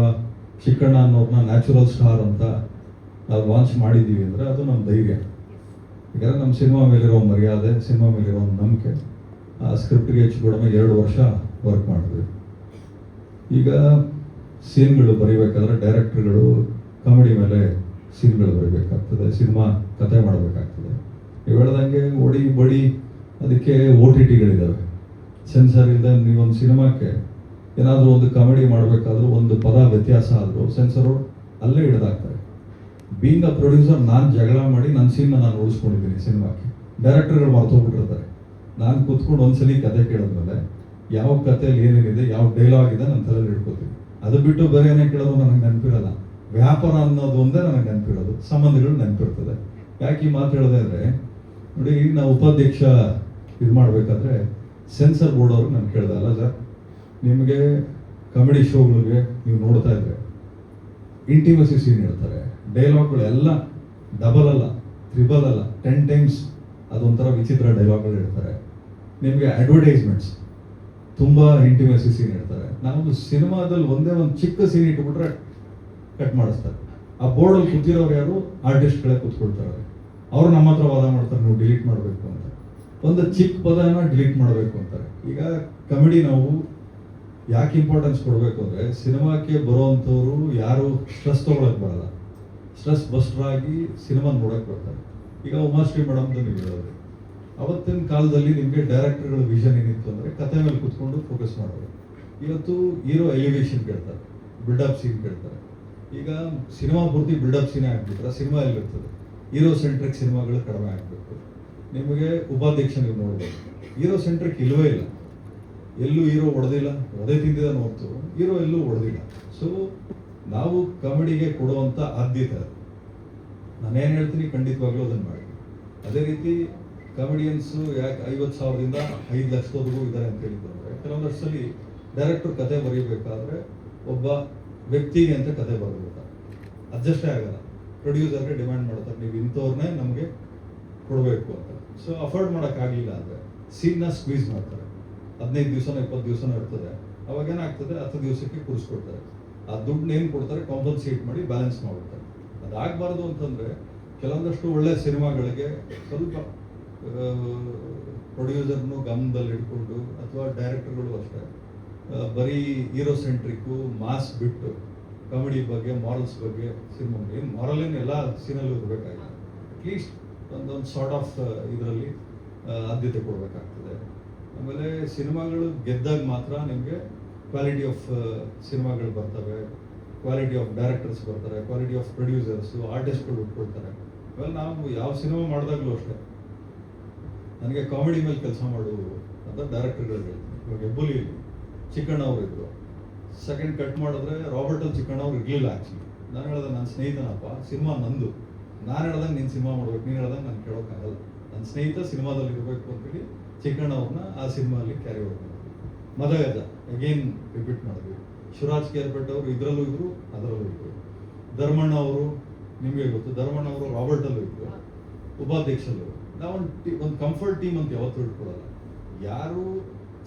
ಚಿಕ್ಕಣ್ಣ ಅನ್ನೋದನ್ನ ನ್ಯಾಚುರಲ್ ಸ್ಟಾರ್ ಅಂತ ನಾವು ಲಾಂಚ್ ಮಾಡಿದ್ದೀವಿ ಅಂದರೆ ಅದು ನಮ್ಮ ಧೈರ್ಯ. ಯಾಕಂದರೆ ನಮ್ಮ ಸಿನಿಮಾ ಮೇಲಿರೋ ಮರ್ಯಾದೆ, ಸಿನಿಮಾ ಮೇಲಿರೋ ನಂಬಿಕೆ, ಆ ಸ್ಕ್ರಿಪ್ಟ್ಗೆ ಹೆಚ್ಚು ಕಡಿಮೆ 2 ವರ್ಷ ವರ್ಕ್ ಮಾಡಿದ್ವಿ. ಈಗ ಸೀನ್ಗಳು ಬರೀಬೇಕಾದ್ರೆ ಡೈರೆಕ್ಟರ್ಗಳು ಕಾಮಿಡಿ ಮೇಲೆ ಸೀನ್ಗಳು ಬರೀಬೇಕಾಗ್ತದೆ, ಸಿನಿಮಾ ಕತೆ ಮಾಡಬೇಕಾಗ್ತದೆ. ನೀವು ಹೇಳ್ದಂಗೆ ಒಡಿ ಬಡಿ ಅದಕ್ಕೆ OTTಗಳಿದ್ದಾವೆ. ಸೆನ್ಸರ್ ಇಲ್ಲದೆ ನೀವೊಂದು ಸಿನಿಮಾಕ್ಕೆ ಏನಾದರೂ ಒಂದು ಕಾಮಿಡಿ ಮಾಡಬೇಕಾದ್ರೂ ಒಂದು ಪದ ವ್ಯತ್ಯಾಸ ಆದರೂ ಸೆನ್ಸರು ಅಲ್ಲೇ ಹಿಡಿದಾಕ್ತಾರೆ. ಬೀಂಗ್ ಅ ಪ್ರೊಡ್ಯೂಸರ್ ನಾನು ಜಗಳ ಮಾಡಿ ನನ್ನ ಸೀನ್ನ ನಾನು ಉಳಿಸ್ಕೊಂಡಿದ್ದೀನಿ ಸಿನಿಮಾಕ್ಕೆ. ಡೈರೆಕ್ಟರ್ಗಳು ಮರ್ತೋಗ್ಬಿಟ್ಟಿರ್ತಾರೆ. ನಾನು ಕೂತ್ಕೊಂಡು ಒಂದ್ಸಲಿ ಕತೆ ಕೇಳಿದ್ಮೇಲೆ ಯಾವ ಕಥೆಯಲ್ಲಿ ಏನೇನಿದೆ, ಯಾವ ಡೈಲಾಗ್ ಇದೆ ನನ್ನ ತಲೆಯಲ್ಲಿ ಇಟ್ಕೋತೀನಿ. ಅದು ಬಿಟ್ಟು ಬೇರೆ ಏನೇ ಕೇಳೋದು ನನಗೆ ನೆನಪಿರಲ್ಲ. ವ್ಯಾಪಾರ ಅನ್ನೋದು ಒಂದೇ ನನಗೆ ನೆನಪಿರೋದು, ಸಂಬಂಧಗಳು ನೆನಪಿರ್ತದೆ. ಯಾಕೆ ಈ ಮಾತು ಹೇಳಿದೆ ಅಂದರೆ, ನೋಡಿ ನಾವು ಉಪಾಧ್ಯಕ್ಷ ಇದು ಮಾಡಬೇಕಾದ್ರೆ ಸೆನ್ಸರ್ ಬೋರ್ಡ್ ಅವ್ರಿಗೆ ನಾನು ಕೇಳ್ದೆ, ಅಲ್ಲ ಸರ್ ನಿಮಗೆ ಕಾಮಿಡಿ ಶೋಗಳಿಗೆ ನೀವು ನೋಡ್ತಾ ಇದ್ರೆ ಇಂಟಿಮಸಿ ಸೀನ್ ಹೇಳ್ತಾರೆ, ಡೈಲಾಗ್ಗಳು ಎಲ್ಲ ಡಬಲ್ ಅಲ್ಲ, ತ್ರಿಬಲ್ ಅಲ್ಲ, 10 ಟೈಮ್ಸ್ ಅದೊಂಥರ ವಿಚಿತ್ರ ಡೈಲಾಗ್ಗಳು ಹೇಳ್ತಾರೆ. ನಿಮಗೆ ಅಡ್ವರ್ಟೈಸ್ಮೆಂಟ್ಸ್ ತುಂಬ ಇಂಟಿಮಸಿ ಸೀನ್ ಹೇಳ್ತಾರೆ. ನಾವೊಂದು ಸಿನಿಮಾದಲ್ಲಿ ಒಂದೇ ಒಂದು ಚಿಕ್ಕ ಸೀನ್ ಇಟ್ಬಿಟ್ರೆ ಕಟ್ ಮಾಡಿಸ್ತಾರೆ. ಆ ಬೋರ್ಡಲ್ಲಿ ಕೂತಿರೋರು ಯಾರು, ಆರ್ಟಿಸ್ಟ್ಗಳೇ ಕೂತ್ಕೊಳ್ತಾರೆ. ಅವ್ರು ನಮ್ಮ ಹತ್ರ ವಾದ ಮಾಡ್ತಾರೆ, ನೀವು ಡಿಲೀಟ್ ಮಾಡಬೇಕು ಅಂತ. ಒಂದು ಚಿಕ್ಕ ಪದನ ಡಿಲೀಟ್ ಮಾಡಬೇಕು ಅಂತಾರೆ. ಈಗ ಕಾಮಿಡಿ ನಾವು ಯಾಕೆ ಇಂಪಾರ್ಟೆನ್ಸ್ ಕೊಡಬೇಕು ಅಂದರೆ, ಸಿನಿಮಾಕ್ಕೆ ಬರೋವಂಥವ್ರು ಯಾರು ಸ್ಟ್ರೆಸ್ ತೊಗೊಳಕ್ಕೆ ಬರಲ್ಲ, ಸ್ಟ್ರೆಸ್ ಬಸ್ಟರ್ ಆಗಿ ಸಿನಿಮಾ ನೋಡೋಕ್ಕೆ ಬರ್ತಾರೆ. ಈಗ ಉಮಾಶ್ರೀ ಮೇಡಮ್ದು ನೀವು ಹೇಳೋದು, ಅವತ್ತಿನ ಕಾಲದಲ್ಲಿ ನಿಮಗೆ ಡೈರೆಕ್ಟರ್ಗಳ ವಿಷನ್ ಏನಿತ್ತು ಅಂದರೆ ಕತೆ ಮೇಲೆ ಕೂತ್ಕೊಂಡು ಫೋಕಸ್ ಮಾಡೋದು. ಇವತ್ತು ಹೀರೋ ಎಲಿವೇಶನ್ ಕೇಳ್ತಾರೆ, ಬಿಲ್ಡಪ್ ಸೀನ್ ಕೇಳ್ತಾರೆ. ಈಗ ಸಿನಿಮಾ ಪೂರ್ತಿ ಬಿಲ್ಡಪ್ ಸೀನೇ ಆಗ್ಬಿಟ್ರೆ ಸಿನಿಮಾ ಎಲ್ಲಿರ್ತದೆ? ಹೀರೋ ಸೆಂಟ್ರಿಕ್ ಸಿನಿಮಾಗಳು ಕಡಿಮೆ ಆಗಬೇಕು. ನಿಮಗೆ ಉಪಾಧ್ಯಕ್ಷ ನೀವು ನೋಡ್ಬೋದು, ಹೀರೋ ಸೆಂಟ್ರಿಕ್ ಇಲ್ಲವೇ ಇಲ್ಲ. ಎಲ್ಲೂ ಹೀರೋ ಹೊಡೆದಿಲ್ಲ, ಒದೆ ತಿಂದಿದ ನೋಡ್ತು, ಹೀರೋ ಎಲ್ಲೂ ಹೊಡೆದಿಲ್ಲ. ಸೊ ನಾವು ಕಾಮಿಡಿಗೆ ಕೊಡುವಂಥ ಆದ್ಯತೆ ಅದು. ನಾನೇನು ಹೇಳ್ತೀನಿ ಖಂಡಿತವಾಗ್ಲೂ ಅದನ್ನು ಮಾಡಿ. ಅದೇ ರೀತಿ ಕಾಮಿಡಿಯನ್ಸು ಯಾಕೆ 50,000ದಿಂದ 5 ಲಕ್ಷದವರೆಗೂ ಇದ್ದಾರೆ ಅಂತ ಹೇಳಿದ್ರು ಅಂದರೆ, ಕೆಲವೊಂದಷ್ಟಲ್ಲಿ ಡೈರೆಕ್ಟರ್ ಕತೆ ಬರೀಬೇಕಾದ್ರೆ ಒಬ್ಬ ವ್ಯಕ್ತಿಗೆ ಅಂತ ಕತೆ ಬರಬೇಕಾದ್ರೆ ಅಡ್ಜಸ್ಟೇ ಆಗಲ್ಲ. ಪ್ರೊಡ್ಯೂಸರ್ಗೆ ಡಿಮ್ಯಾಂಡ್ ಮಾಡ್ತಾರೆ, ನೀವು ಇಂಥವ್ರನ್ನೇ ನಮಗೆ ಕೊಡಬೇಕು ಅಂತ. ಸೊ ಅಫೋರ್ಡ್ ಮಾಡೋಕ್ಕಾಗಲಿಲ್ಲ ಅಂದರೆ ಸೀನ್ನ ಸ್ಕ್ವೀಸ್ ಮಾಡ್ತಾರೆ. 15 ದಿವಸನೋ 20 ದಿವಸನೋ ಇರ್ತದೆ. ಅವಾಗ ಏನಾಗ್ತದೆ, 10 ದಿವಸಕ್ಕೆ ಕೂರಿಸ್ಕೊಡ್ತಾರೆ. ಆ ದುಡ್ಡನ್ನ ಏನು ಕೊಡ್ತಾರೆ ಕಾಂಪನ್ಸೇಟ್ ಮಾಡಿ ಬ್ಯಾಲೆನ್ಸ್ ಮಾಡ್ತಾರೆ. ಅದಾಗಬಾರ್ದು ಅಂತಂದರೆ ಕೆಲವೊಂದಷ್ಟು ಒಳ್ಳೆ ಸಿನಿಮಾಗಳಿಗೆ ಸ್ವಲ್ಪ ಪ್ರೊಡ್ಯೂಸರ್ನು ಗಮನದಲ್ಲಿ ಇಟ್ಕೊಂಡು ಅಥವಾ ಡೈರೆಕ್ಟರ್ಗಳು ಅಷ್ಟೇ ಬರೀ ಹೀರೋ ಸೆಂಟ್ರಿಕ್ಕು ಮಾಸ್ ಬಿಟ್ಟು ಕಾಮಿಡಿ ಬಗ್ಗೆ ಮಾರಲ್ಸ್ ಬಗ್ಗೆ ಸಿನಿಮಾ ಏನು ಮಾರಲ್ ಏನು ಎಲ್ಲ ಸೀನಲ್ಲೂ ಇರಬೇಕಾಗಿಲ್ಲ. ಅಟ್ಲೀಸ್ಟ್ ಒಂದೊಂದು ಸಾರ್ಟ್ ಆಫ್ ಇದರಲ್ಲಿ ಆದ್ಯತೆ ಕೊಡಬೇಕಾಗ್ತದೆ. ಆಮೇಲೆ ಸಿನಿಮಾಗಳು ಗೆದ್ದಾಗ ಮಾತ್ರ ನಿಮಗೆ ಕ್ವಾಲಿಟಿ ಆಫ್ ಸಿನಿಮಾಗಳು ಬರ್ತವೆ, ಕ್ವಾಲಿಟಿ ಆಫ್ ಡೈರೆಕ್ಟರ್ಸ್ ಬರ್ತಾರೆ, ಕ್ವಾಲಿಟಿ ಆಫ್ ಪ್ರೊಡ್ಯೂಸರ್ಸು, ಆರ್ಟಿಸ್ಟ್ಗಳು ಉಟ್ಕೊಳ್ತಾರೆ. ಆಮೇಲೆ ನಾವು ಯಾವ ಸಿನಿಮಾ ಮಾಡಿದಾಗಲೂ ಅಷ್ಟೇ ನನಗೆ ಕಾಮಿಡಿ ಮೇಲೆ ಕೆಲಸ ಮಾಡು ಅಂತ ಡೈರೆಕ್ಟರ್ಗಳು ಹೇಳ್ತೀನಿ. ಇವಾಗ ಹೆಬ್ಬುಲಿಯಲ್ಲಿ ಚಿಕ್ಕಣ್ಣ ಅವರು ಇದ್ರು, ಸೆಕೆಂಡ್ ಕಟ್ ಮಾಡಿದ್ರೆ ರಾಬರ್ಟಲ್ಲಿ ಚಿಕ್ಕಣ್ಣ ಅವ್ರು ಇರಲಿಲ್ಲ. ಆ್ಯಕ್ಚುಲಿ ನಾನು ಹೇಳ್ದೆ ನನ್ನ ಸ್ನೇಹಿತನಪ್ಪ, ಸಿನಿಮಾ ನಂದು, ನಾನು ಹೇಳ್ದಂಗೆ ನೀನು ಸಿನಿಮಾ ಮಾಡ್ಬೇಕು, ನೀನು ಹೇಳ್ದಂಗೆ ನಾನು ಕೇಳೋಕ್ಕಾಗಲ್ಲ, ನನ್ನ ಸ್ನೇಹಿತ ಸಿನಿಮಾದಲ್ಲಿ ಇರಬೇಕು ಅಂತೇಳಿ ಚಿಕ್ಕಣ್ಣ ಅವ್ರನ್ನ ಆ ಸಿನಿಮಾಲ್ಲಿ ಕ್ಯಾರಿ ಓವರ್ ಮಾಡಿದ್ವಿ. ಮದಗಜ ಅಗೇನ್ ರಿಪೀಟ್ ಮಾಡಿದ್ವಿ. ಶಿವರಾಜ್ ಕೇರ್ಪೇಟ್ ಅವರು ಇದರಲ್ಲೂ ಇದ್ರು, ಅದರಲ್ಲೂ ಇದ್ರು. ಧರ್ಮಣ್ಣ ಅವರು ನಿಮಗೆ ಗೊತ್ತು, ಧರ್ಮಣ್ಣ ಅವರು ರಾಬರ್ಟಲ್ಲೂ ಇದ್ರು, ಉಪಾಧ್ಯಕ್ಷಲ್ಲೂ. ನಾವು ಒಂದು ಕಂಫರ್ಟ್ ಟೀಮ್ ಅಂತ ಯಾವತ್ತೂ ಇಟ್ಕೊಳ್ಳಲ್ಲ. ಯಾರು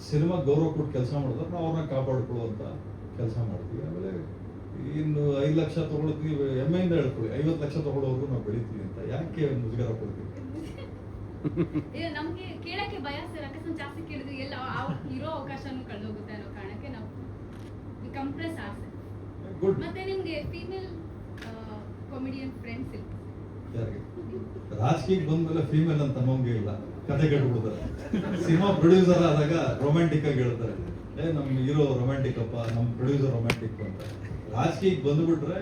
ಸಿನಿಮಾ ಗೌರವ ಕೊಟ್ಟು ಕೆಲಸ ಮಾಡಿದ್ರೆ ನಾವು ಅವ್ರನ್ನ ಕಾಪಾಡ್ಕೊಳ್ಳುವಂಥ ಕೆಲಸ ಮಾಡ್ತೀವಿ. ಆಮೇಲೆ ಇನ್ನು 5 ಲಕ್ಷ ತೊಗೊಳ್ತೀವಿ, ಹೆಮ್ಮೆಯಿಂದ ಹೇಳ್ಕೊಳ್ಳಿ, 50 ಲಕ್ಷ ತೊಗೊಳ್ಳೋರ್ಗು ನಾವು ಬೆಳಿತೀವಿ ಅಂತ ಯಾಕೆ ಮುಜುಗರ ಕೊಡ್ತೀವಿ? ನಮ್ಗೆ ಕೇಳಕ್ಕೆ ಭಯ ಸರ್, ಅಕಸ್ಮಾತ್ ಜಾಸ್ತಿ ಕೇಳಿದ್ರೆ ಎಲ್ಲ ಇರೋ ಅವಕಾಶನೂ ಕಳೆದೋಗುತ್ತೆ ಅನ್ನೋ ಕಾರಣಕ್ಕೆ ನಾವು ಕಂಪ್ರೆಸ್ ಆಸೆ. ಗುಡ್. ಮತ್ತೆ ನಿಮ್ಗೆ ಫೀಮೇಲ್ ಕಾಮಿಡಿಯನ್ ಫ್ರೆಂಡ್ಸ್ ಇಲ್ಲ? ಯಾರಿಗೆ? ರಾಜಕೀಯಕ್ಕೆ ಬಂದ್ಮೇಲೆ ಫೀಮೇಲ್ ಅಂತ ಅನ್ನೋಂಗೆ ಇಲ್ಲ, ಕತೆ ಕೇಳ್ಬಿಡ್ತಾರೆ. ಸಿನಿಮಾ ಪ್ರೊಡ್ಯೂಸರ್ ಆದಾಗ ರೊಮ್ಯಾಂಟಿಕ್ ಆಗಿ ಹೇಳ್ತಾರೆ, ನಮ್ಮ ಹೀರೋ ರೊಮ್ಯಾಂಟಿಕ್ ಅಪ್ಪ, ನಮ್ಮ ಪ್ರೊಡ್ಯೂಸರ್ ರೊಮ್ಯಾಂಟಿಕ್ ಅಂತ. ರಾಜಕೀಯಕ್ಕೆ ಬಂದ್ಬಿಟ್ರೆ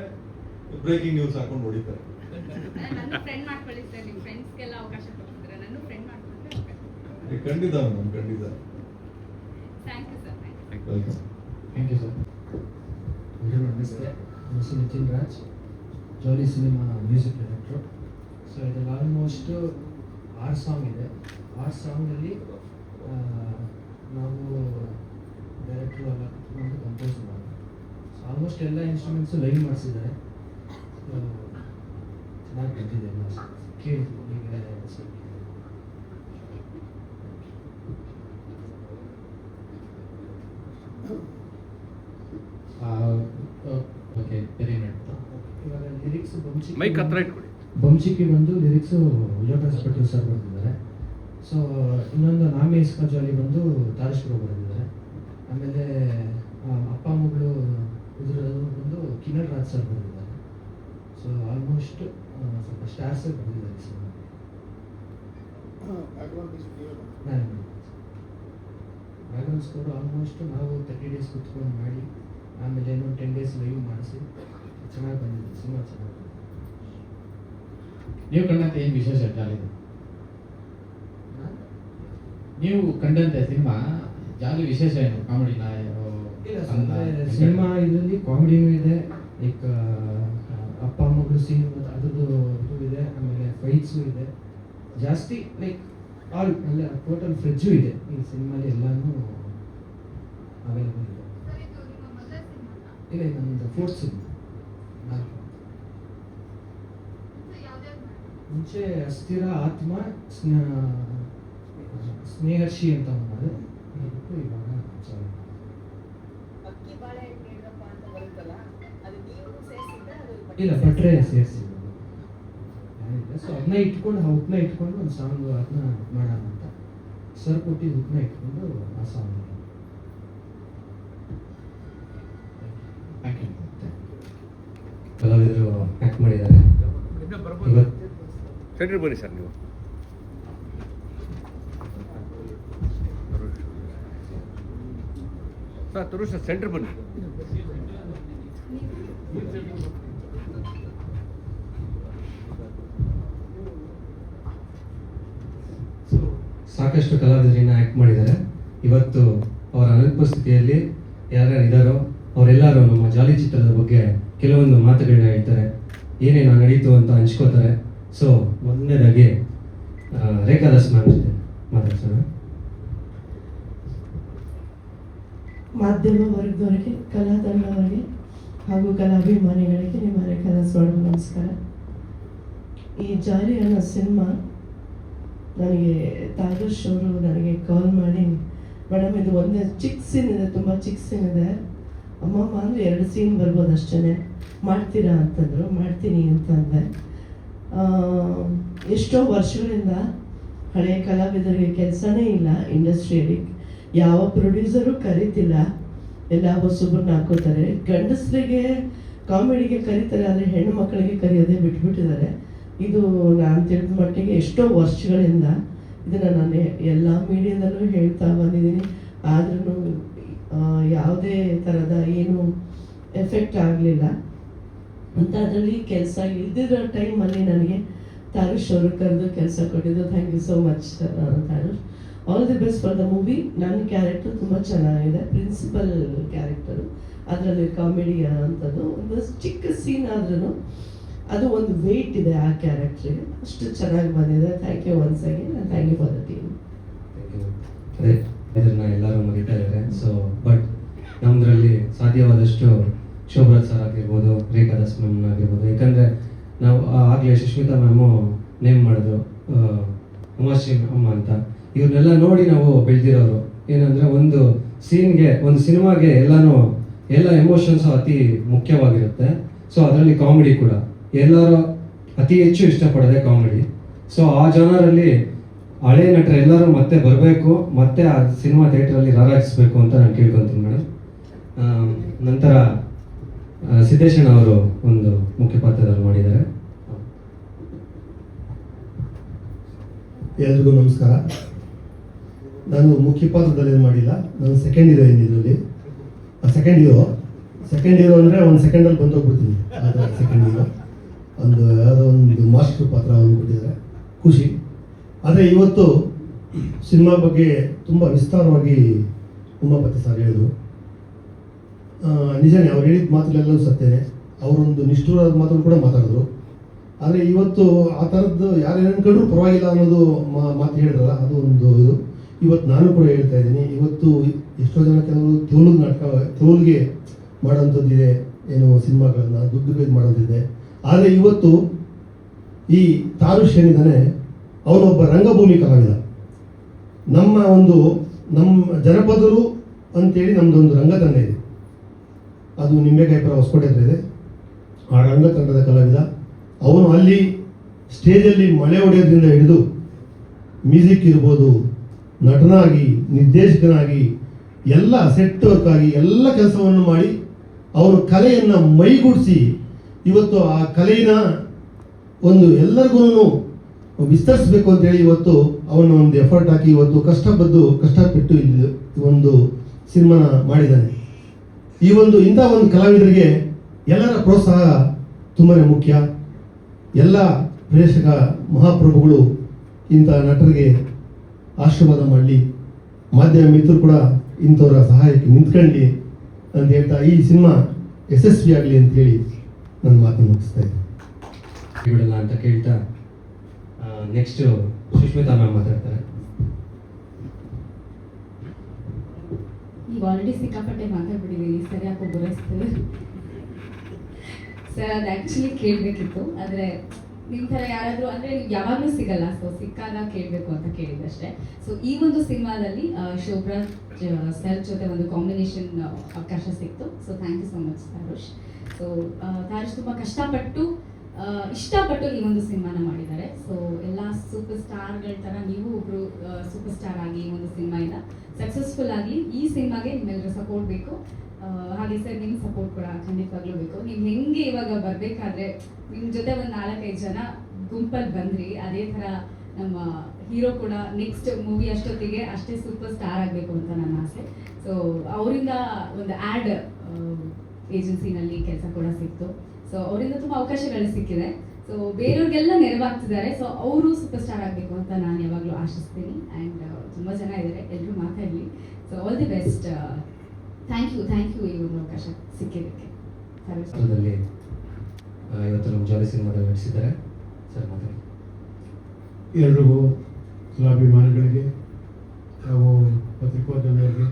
ಬ್ರೇಕಿಂಗ್ ನ್ಯೂಸ್ ಹಾಕೊಂಡು ಹೊಡಿತಾರೆ. ನನ್ನ ಫ್ರೆಂಡ್ ಮಾಡ್ಕೊಳ್ಳಿ ಸರ್, ನಿಮ್ಮ ಫ್ರೆಂಡ್ಸ್ಗೆಲ್ಲ ಅವಕಾಶ ಕೊಡ್ತಿದ್ರೆ ನನ್ನ ಫ್ರೆಂಡ್ ಮಾಡ್ಕೊಂಡ್ರೆ ಖಂಡಿತ ಮೇಡಮ್, ಖಂಡಿತ. Thank you sir. Welcome. Thank you sir. ಎಲ್ರಿಗೂ ನಮಸ್ತೆ. ನನ್ನ ಹೆಸರು ನಿತಿನ್ ರಾಜ್, ಜಾಲಿ ಸಿನಿಮಾ ಮ್ಯೂಸಿಕ್ ಡೈರೆಕ್ಟ್ರು. ಸೊ ಇದರಲ್ಲಿ ಆಲ್ಮೋಸ್ಟ್ 6 ಸಾಂಗ್ ಇದೆ. 6 ಸಾಂಗಲ್ಲಿ ನಾವು ಡೈರೆಕ್ಟ್ರು ಎಲ್ಲ ಕುತ್ಕೊಂಡು ಕಂಪೋಸ್ ಮಾಡೋದು. ಸೊ ಆಲ್ಮೋಸ್ಟ್ ಎಲ್ಲ ಇನ್ಸ್ಟ್ರೂಮೆಂಟ್ಸು ಲೈವ್ ಮಾಡಿಸಿದ್ದಾರೆ. ಚೆನ್ನಾಗಿ ಬಂದಿದೆ ಎಲ್ಲ. ಕೇಳಿ ಈಗ ಓಕೆ, ವೆರಿ ನೈಸ್. ಇವಾಗ ಲಿರಿಕ್ಸ್ ಮೈಕ್ ಹತ್ರ ಇಟ್ಕೊಡಿ. ಬಂಚಿಗೆ ಬಂದು ಲಿರಿಕ್ಸು ಯೋಗರಾಜ್ ಪಟೇಲ್ ಸರ್ ಬರೆದಿದ್ದಾರೆ. ಸೊ ಇನ್ನೊಂದು ನಾಮೆ ಇಸ್ಕಾ ಜಾಲಿ ಬಂದು ತಾರೇಶ್ವರ ಬರೆದಿದ್ದಾರೆ. ಆಮೇಲೆ ಅಪ್ಪ ಮಗಳು ಇದ್ರದ್ದು ಬಂದು ಕಿನ್ನರ್ ರಾಜ್ ಸರ್ ಬರೆದಿದ್ದಾರೆ. ಸೊ ಆಲ್ಮೋಸ್ಟ್ ಸ್ವಲ್ಪ ಸ್ಟಾರ್ಸ್ ಬರೆದಿದ್ದಾರೆ ಸಿನಿಮಾ. ಬ್ಯಾಕ್ಗ್ರೌಂಡ್ ಸ್ಕೋರ್ ಆಲ್ಮೋಸ್ಟ್ ನಾವು 30 ಡೇಸ್ ಕುತ್ಕೊಂಡು ಮಾಡಿ ಆಮೇಲೆ ಇನ್ನೊಂದು 10 ಡೇಸ್ ಲೈವ್ ಮಾಡಿಸಿ ಚೆನ್ನಾಗಿ ಬಂದಿದೆ ಸಿನಿಮಾ. ಚೆನ್ನಾಗಿ ಬಂದಿದೆ. ನೀವು ಕಂಡಂತೆ ಏನು ವಿಶೇಷ ಜಾಲಿದು? ನೀವು ಕಂಡಂತೆ ಸಿನಿಮಾ ಜಾಲಿ ವಿಶೇಷ ಏನು? ಕಾಮಿಡಿನ? ಸಿನಿಮಾ ಇದರಲ್ಲಿ ಕಾಮಿಡಿನೂ ಇದೆ, ಲೈಕ್ ಅಪ್ಪ ಮಗಳು ಸೀನ್ ಅದ್ರದ್ದು ಇದು ಇದೆ, ಆಮೇಲೆ ಫೈಟ್ಸು ಇದೆ ಜಾಸ್ತಿ, ಲೈಕ್ ಆಲ್ ಎಲ್ಲ ಟೋಟಲ್ ಫ್ರಿಜ್ಜು ಇದೆ ಈ ಸಿನಿಮಾಲಿ, ಎಲ್ಲಾನು ಅವೈಲೇಬಲ್ ಇದೆ. ಇಲ್ಲ, ನಮ್ಮದು 4th ಸಿನಿಮಾ. ಮುಂಚೆ ಅಸ್ಥಿರ, ಆತ್ಮ, ಸ್ನೇಹರ್ಷಿ ಅಂತ ಒಂದು ಬಿಟ್ಟು ಇವಾಗ ಚಾಲು. ಇಲ್ಲ, ಭಟ್ರೆ ಸೇರಿಸಿದ್ದು. ಸೊ ಅದನ್ನ ಇಟ್ಕೊಂಡು ಒಂದು ಸಾಂಗ್ ಅದನ್ನ ಮಾಡೋಣ ಅಂತ ಸರ್ ಕೊಟ್ಟಿದ್ದು, ಅದನ್ನ ಇಟ್ಕೊಂಡು ಆ ಸಾಂಗ್. Thank you. ಕಲಾವಿದರು ಆ್ಯಕ್ಟ್ ಮಾಡಿದ್ದಾರೆ ಇವತ್ತು. ಸೆಂಟ್ರಿಗೆ ಬನ್ನಿ ಸರ್ ನೀವು. ಸರ್ ತರುಣ್ ಸರ್ ಸೆಂಟ್ರ್ ಬನ್ನಿ. ಸಾಕಷ್ಟು ಕಲಾವಿದರನ್ನ ಆ್ಯಕ್ಟ್ ಮಾಡಿದ್ದಾರೆ. ಇವತ್ತು ಅವರ ಅನುಪಸ್ಥಿತಿಯಲ್ಲಿ ಯಾರ್ಯಾರು ಇದ್ದಾರೋ ಅವರೆಲ್ಲರೂ ನಮ್ಮ ಜಾಲಿ ಚಿತ್ರದ ಬಗ್ಗೆ ಕೆಲವೊಂದು ಮಾತುಗಳನ್ನ ಹೇಳ್ತಾರೆ, ಏನೇನು ನಡೀತು ಅಂತ ಹಂಚ್ಕೋತಾರೆ. ಸೊ ಮೊದಲನೇದಾಗಿ ರೇಖಾ ದಾಸ್ ಮ್ಯಾಮ್ ಜೊತೆ ಮಾತಾಡ್ಸೋಣ. ಮಾಧ್ಯಮ ವರ್ಗದವರಿಗೆ, ಕಲಾ ತಂಡವರಿಗೆ ಹಾಗೂ ಕಲಾಭಿಮಾನಿಗಳಿಗೆ ನಿಮ್ಮ ರೇಖಾ ದಾಸ್ ಮೇಡಮ್ ನಮಸ್ಕಾರ. ಈ ಜಾಲಿ ಅನ್ನೋ ಸಿನಿಮಾ ನನಗೆ ತಾದರ್ಶ್ ಅವರು ನನಗೆ ಕಾಲ್ ಮಾಡಿ, ಮೇಡಮ್ ಇದು ಒಂದೇ ಚಿಕ್ಕ ಸೀನ್ ಇದೆ, ತುಂಬ ಚಿಕ್ಕ ಸೀನ್ ಇದೆ ಅಮ್ಮಮ್ಮ, ಅಂದರೆ 2 ಸೀನ್ ಬರ್ಬೋದು ಅಷ್ಟೇ, ಮಾಡ್ತೀರಾ ಅಂತಂದರು. ಮಾಡ್ತೀನಿ ಅಂತ ಅಂದೆ. ಎಷ್ಟೋ ವರ್ಷಗಳಿಂದ ಹಳೆಯ ಕಲಾವಿದರಿಗೆ ಕೆಲಸನೇ ಇಲ್ಲ ಇಂಡಸ್ಟ್ರಿಯಲ್ಲಿ. ಯಾವ ಪ್ರೊಡ್ಯೂಸರು ಕರೀತಿಲ್ಲ, ಎಲ್ಲ ಹೊಸಬ್ರನ್ನ ಹಾಕೋತಾರೆ. ಗಂಡಸರಿಗೆ ಕಾಮಿಡಿಗೆ ಕರೀತಾರೆ, ಆದರೆ ಹೆಣ್ಣು ಮಕ್ಕಳಿಗೆ ಕರೆಯೋದೇ ಬಿಟ್ಬಿಟ್ಟಿದ್ದಾರೆ. ಇದು ನಾನು ತಿಳಿದ ಮಟ್ಟಿಗೆ ಎಷ್ಟೋ ವರ್ಷಗಳಿಂದ ಇದನ್ನು ನಾನು ಎಲ್ಲ ಮೀಡಿಯಾದಲ್ಲೂ ಹೇಳ್ತಾ ಬಂದಿದ್ದೀನಿ. ಆದ್ರೂ ಯಾವುದೇ ಥರದ ಏನು ಎಫೆಕ್ಟ್ ಆಗಲಿಲ್ಲ ಅಂತ. ಅದರಲ್ಲಿ ಕೆಲಸ ಇಲ್ದಿರೋ ಟೈಮಲ್ಲಿ ನನಗೆ ತಾರುಷ್ ಅವರು ಕರೆದು ಕೆಲಸ ಕೊಟ್ಟಿದ್ದು. Thank you so much Tarush. All the best for the movie. ನನ್ನ ಕ್ಯಾರೆಕ್ಟರ್ ತುಂಬ ಚೆನ್ನಾಗಿದೆ, ಪ್ರಿನ್ಸಿಪಲ್ ಕ್ಯಾರೆಕ್ಟರು. ಅದರಲ್ಲಿ ಕಾಮಿಡಿ ಅಂಥದ್ದು ಒಂದು ಚಿಕ್ಕ ಸೀನ್ ಆದ್ರೂ ಅದು ಒಂದು ವೆಯ್ಟ್ ಇದೆ ಆ ಕ್ಯಾರೆಕ್ಟ್ರಿಗೆ. ಅಷ್ಟು ಚೆನ್ನಾಗಿ ಬಂದಿದೆ. Thank you once again and thank you for the team. ಅದೇ ಇದನ್ನ ಎಲ್ಲರೂ ಮರಿತಾ ಇದ್ದಾರೆ. ಸೊ ಬಟ್ ನಮ್ಮದ್ರಲ್ಲಿ ಸಾಧ್ಯವಾದಷ್ಟು ಶೋಭರಾಜ್ ಸರ್ ಆಗಿರ್ಬೋದು, ರೇಖಾ ದಾಸ್ ಮ್ಯಾಮ್ ಆಗಿರ್ಬೋದು, ಯಾಕಂದರೆ ನಾವು ಆಗಲೇ ಸುಷ್ಮಿತಾ ಮ್ಯಾಮು ನೇಮ್ ಮಾಡಿದ್ರು ಉಮಾಶ್ರೀ ಅಮ್ಮ ಅಂತ. ಇವ್ರನ್ನೆಲ್ಲ ನೋಡಿ ನಾವು ಬೆಳೆದಿರೋರು. ಏನಂದರೆ ಒಂದು ಸೀನ್ಗೆ, ಒಂದು ಸಿನಿಮಾಗೆ ಎಲ್ಲ ಎಮೋಷನ್ಸು ಅತಿ ಮುಖ್ಯವಾಗಿರುತ್ತೆ. ಸೊ ಅದರಲ್ಲಿ ಕಾಮಿಡಿ ಕೂಡ ಎಲ್ಲರೂ ಅತಿ ಹೆಚ್ಚು ಇಷ್ಟಪಡೋದೆ ಕಾಮಿಡಿ. ಸೊ ಆ ಜಾನರಲ್ಲಿ ಹಳೆ ನಟರು ಎಲ್ಲರೂ ಮತ್ತೆ ಬರಬೇಕು, ಮತ್ತೆ ಆ ಸಿನಿಮಾ ಥಿಯೇಟ್ರಲ್ಲಿ ರಾರಾಜಿಸ್ಬೇಕು ಅಂತ ನಾನು ಕೇಳ್ಕೊತೀನಿ ಮೇಡಮ್. ನಂತರ ಸಿದ್ದೇಶಣ್ಣ ಅವರು ಒಂದು ಮುಖ್ಯ ಪಾತ್ರದಲ್ಲಿ ಮಾಡಿದ್ದಾರೆ. ಎಲ್ರಿಗೂ ನಮಸ್ಕಾರ. ನಾನು ಮುಖ್ಯ ಪಾತ್ರದಲ್ಲಿ ಮಾಡಿಲ್ಲ, ನಾನು ಸೆಕೆಂಡ್ ಹೀರೋಯಿನ್ ಇದರಲ್ಲಿ. ಸೆಕೆಂಡ್ ಹೀರೋ ಅಂದರೆ ಒಂದು ಸೆಕೆಂಡಲ್ಲಿ ಬಂದೋಗ್ಬಿಡ್ತೀನಿ. ಸೆಕೆಂಡ್ ಹೀರೋ ಒಂದು ಯಾವುದೋ ಒಂದು ಮಾಸ್ಟರ್ ಪಾತ್ರ ಒಂದು ಕೊಟ್ಟಿದ್ದಾರೆ, ಖುಷಿ. ಆದರೆ ಇವತ್ತು ಸಿನಿಮಾ ಬಗ್ಗೆ ತುಂಬ ವಿಸ್ತಾರವಾಗಿ ಉಮಾಪತಿ ಸರ್ ಹೇಳಿದ್ರು. ನಿಜನೇ, ಅವ್ರು ಹೇಳಿದ ಮಾತುಗಳೆಲ್ಲವೂ ಸತ್ಯನೇ. ಅವರೊಂದು ನಿಷ್ಠುರವಾದ ಮಾತುಗಳು ಕೂಡ ಮಾತಾಡಿದ್ರು. ಆದರೆ ಇವತ್ತು ಆ ಥರದ್ದು ಯಾರೇನು ಕಂಡ್ರೂ ಪರವಾಗಿಲ್ಲ ಅನ್ನೋದು ಮಾತು ಹೇಳಿದ್ರಲ್ಲ, ಅದು ಒಂದು ಇದು. ಇವತ್ತು ನಾನು ಕೂಡ ಹೇಳ್ತಾ ಇದ್ದೀನಿ. ಇವತ್ತು ಎಷ್ಟೋ ಜನ ಕೆಲವರು ತೆಲುಗಿಗೆ ಮಾಡೋಂಥದ್ದಿದೆ, ಏನು ಸಿನಿಮಾಗಳನ್ನ ದುಡ್ಡು ಇದು ಮಾಡೋದಿದೆ. ಆದರೆ ಇವತ್ತು ಈ ತಾರುಷ್ ಏನಿದ್ದಾನೆ, ಅವನೊಬ್ಬ ರಂಗಭೂಮಿ ಕಲಾವಿದ. ನಮ್ಮ ಜನಪದರು ಅಂತೇಳಿ ನಮ್ಮದೊಂದು ರಂಗತಂಡ ಇದೆ, ಅದು ನಿಂಬೆಕಾಯಿಪುರ ಹೊಸಕೋಟೆ ಹತ್ರ ಇದೆ. ಆ ರಂಗತಂಡದ ಕಲಾವಿದ ಅವನು. ಅಲ್ಲಿ ಸ್ಟೇಜಲ್ಲಿ ಮಳೆ ಹೊಡೆಯೋದ್ರಿಂದ ಹಿಡಿದು ಮ್ಯೂಸಿಕ್ ಇರ್ಬೋದು, ನಟನಾಗಿ, ನಿರ್ದೇಶಕನಾಗಿ, ಎಲ್ಲ ಸೆಟ್ ವರ್ಕ್ ಆಗಿ ಎಲ್ಲ ಕೆಲಸವನ್ನು ಮಾಡಿ ಅವನು ಕಲೆಯನ್ನು ಮೈಗೂಡಿಸಿ ಇವತ್ತು ಆ ಕಲೆನ ಒಂದು ಎಲ್ಲರಿಗೂ ವಿಸ್ತರಿಸಬೇಕು ಅಂತೇಳಿ ಇವತ್ತು ಅವನು ಒಂದು ಎಫರ್ಟ್ ಹಾಕಿ ಇವತ್ತು ಕಷ್ಟಪಟ್ಟು ಇಲ್ಲಿ ಒಂದು ಸಿನಿಮಾನ ಮಾಡಿದ್ದಾನೆ. ಇಂಥ ಒಂದು ಕಲಾವಿದರಿಗೆ ಎಲ್ಲರ ಪ್ರೋತ್ಸಾಹ ತುಂಬಾ ಮುಖ್ಯ. ಎಲ್ಲ ಪ್ರೇಕ್ಷಕ ಮಹಾಪ್ರಭುಗಳು ಇಂಥ ನಟರಿಗೆ ಆಶೀರ್ವಾದ ಮಾಡಲಿ, ಮಾಧ್ಯಮ ಮಿತ್ರರು ಕೂಡ ಇಂಥವರ ಸಹಾಯಕ್ಕೆ ನಿಂತ್ಕೊಳ್ಳಿ ಅಂತ ಹೇಳ್ತಾ ಈ ಸಿನಿಮಾ ಯಶಸ್ವಿ ಆಗಲಿ ಅಂತೇಳಿ ನನ್ನ ಮಾತನ್ನು ಮುಗಿಸ್ತಾ ಇದ್ದೀನಿ. ಬಿಡಲ್ಲ ಅಂತ ಕೇಳ್ತಾ ನೆಕ್ಸ್ಟ್ ಸುಷ್ಮಿತಾ ಮ್ಯಾಮ್ ಮಾತಾಡ್ತಾರೆ. ಈಗ ಆಲ್ರೆಡಿ ಸಿಕ್ಕಾಪಟ್ಟೆ ಮಾತಾಡ್ಬಿಟ್ಟಿದ್ದೀನಿ, ಸರಿ ಯಾಕೋ ಬರೆಸ್ತೇವೆ ಸರ್. ಅದು ಆ್ಯಕ್ಚುಲಿ ಕೇಳಬೇಕಿತ್ತು, ಆದರೆ ನಿಮ್ಮ ಥರ ಯಾರಾದರೂ ಅಂದರೆ ಯಾವಾಗಲೂ ಸಿಗಲ್ಲ, ಸೊ ಸಿಕ್ಕಾಗ ಕೇಳಬೇಕು ಅಂತ ಕೇಳಿದ್ದಷ್ಟೇ. ಸೊ ಈ ಒಂದು ಸಿನಿಮಾದಲ್ಲಿ ಶೋಭರಾಜ್ ಸರ್ ಜೊತೆ ಒಂದು ಕಾಂಬಿನೇಷನ್ ಅವಕಾಶ ಸಿಕ್ತು. So thank you so much Tarush. So Tarush ತುಂಬ ಕಷ್ಟಪಟ್ಟು ಇಷ್ಟಪಟ್ಟು ಈ ಒಂದು ಸಿನಿಮಾನ ಮಾಡಿದ್ದಾರೆ. ಸೊ ಎಲ್ಲ ಸೂಪರ್ ಸ್ಟಾರ್ಗಳ ಥರ ನೀವು ಒಬ್ಬರು ಸೂಪರ್ ಸ್ಟಾರ್ ಆಗಿ ಈ ಒಂದು ಸಿನಿಮಾಯಿಂದ ಸಕ್ಸಸ್ಫುಲ್ ಆಗಲಿ. ಈ ಸಿನಿಮಾಗೆ ನಿಮ್ಮೆಲ್ಲರೂ ಸಪೋರ್ಟ್ ಬೇಕು. ಹಾಗೆ ಸರ್ ನಿಮ್ಮ ಸಪೋರ್ಟ್ ಕೂಡ ಖಂಡಿತವಾಗ್ಲೂ ಬೇಕು. ನೀವು ಹೆಂಗೆ ಇವಾಗ ಬರಬೇಕಾದ್ರೆ ನಿಮ್ಮ ಜೊತೆ ಒಂದು 4-5 ಜನ ಗುಂಪಲ್ಲಿ ಬಂದ್ರಿ, ಅದೇ ಥರ ನಮ್ಮ ಹೀರೋ ಕೂಡ ನೆಕ್ಸ್ಟ್ ಮೂವಿ ಅಷ್ಟೊತ್ತಿಗೆ ಅಷ್ಟೇ ಸೂಪರ್ ಸ್ಟಾರ್ ಆಗಬೇಕು ಅಂತ ನನ್ನ ಆಸೆ. ಸೊ ಅವರಿಂದ ಒಂದು ಆ್ಯಡ್ ಏಜೆನ್ಸಿನಲ್ಲಿ ಕೆಲಸ ಕೂಡ ಸಿಕ್ತು. ಸೊ ಅವರಿಂದ ತುಂಬ ಅವಕಾಶಗಳು ಸಿಕ್ಕಿದೆ. ಸೊ ಬೇರೆಯವ್ರಿಗೆಲ್ಲ ನೆರವಾಗ್ತಿದ್ದಾರೆ. ಸೊ ಅವರು ಸೂಪರ್ ಸ್ಟಾರ್ ಆಗಬೇಕು ಅಂತ ನಾನು ಯಾವಾಗಲೂ ಆಶಿಸ್ತೀನಿ. ಆ್ಯಂಡ್ ತುಂಬ ಜನ ಇದ್ದಾರೆ, ಎಲ್ಲರೂ ಮಾತಾಡಲಿ. So all the best. Thank you ಈ ಒಂದು ಅವಕಾಶ ಸಿಕ್ಕಿದ್ದಕ್ಕೆ. ಇವತ್ತು ನಮ್ಮ ಜಾಲಿ ಸಿನಿಮಾದಲ್ಲಿ ನಟಿಸಿದ್ದಾರೆ ಸರ್, ಮಾತಾಡಿ. ಎಲ್ರಿಗೂ ಕಲಾಭಿಮಾನಿಗಳಿಗೆ ಹಾಗೂ ಪತ್ರಿಕೋದ್ಯಮಿಗಳಿಗೆ,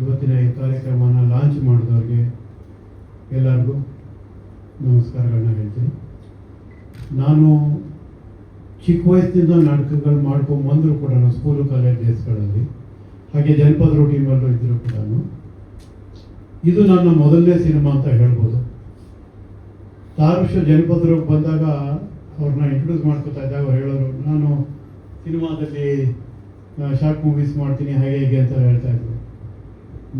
ಇವತ್ತಿನ ಈ ಕಾರ್ಯಕ್ರಮನ ಲಾಂಚ್ ಮಾಡಿದವ್ರಿಗೆ ಎಲ್ಲರಿಗೂ ನಮಸ್ಕಾರಗಳನ್ನ ಹೇಳ್ತೀನಿ. ನಾನು ಚಿಕ್ಕ ವಯಸ್ಸಿನಿಂದ ನಾಟಕಗಳು ಮಾಡ್ಕೊಂಬಂದರೂ ಕೂಡ ಸ್ಕೂಲು ಕಾಲೇಜ್ ಡೇಸ್ಗಳಲ್ಲಿ, ಹಾಗೆ ಜನಪದ ಟೀಮಲ್ಲೂ ಇದ್ದರೂ ಕೂಡ ಇದು ನನ್ನ ಮೊದಲನೇ ಸಿನಿಮಾ ಅಂತ ಹೇಳ್ಬೋದು. ತಾರುಷ್ ಜನಪದರು ಬಂದಾಗ ಅವ್ರನ್ನ ಇಂಟ್ರೊಡ್ಯೂಸ್ ಮಾಡ್ಕೊತಾ ಇದ್ದಾಗ ಅವ್ರು ಹೇಳೋರು, ನಾನು ಸಿನಿಮಾದಲ್ಲಿ ಶಾರ್ಟ್ ಮೂವೀಸ್ ಮಾಡ್ತೀನಿ ಹಾಗೆ ಹೀಗೆ ಅಂತ ಹೇಳ್ತಾ ಇದ್ರು.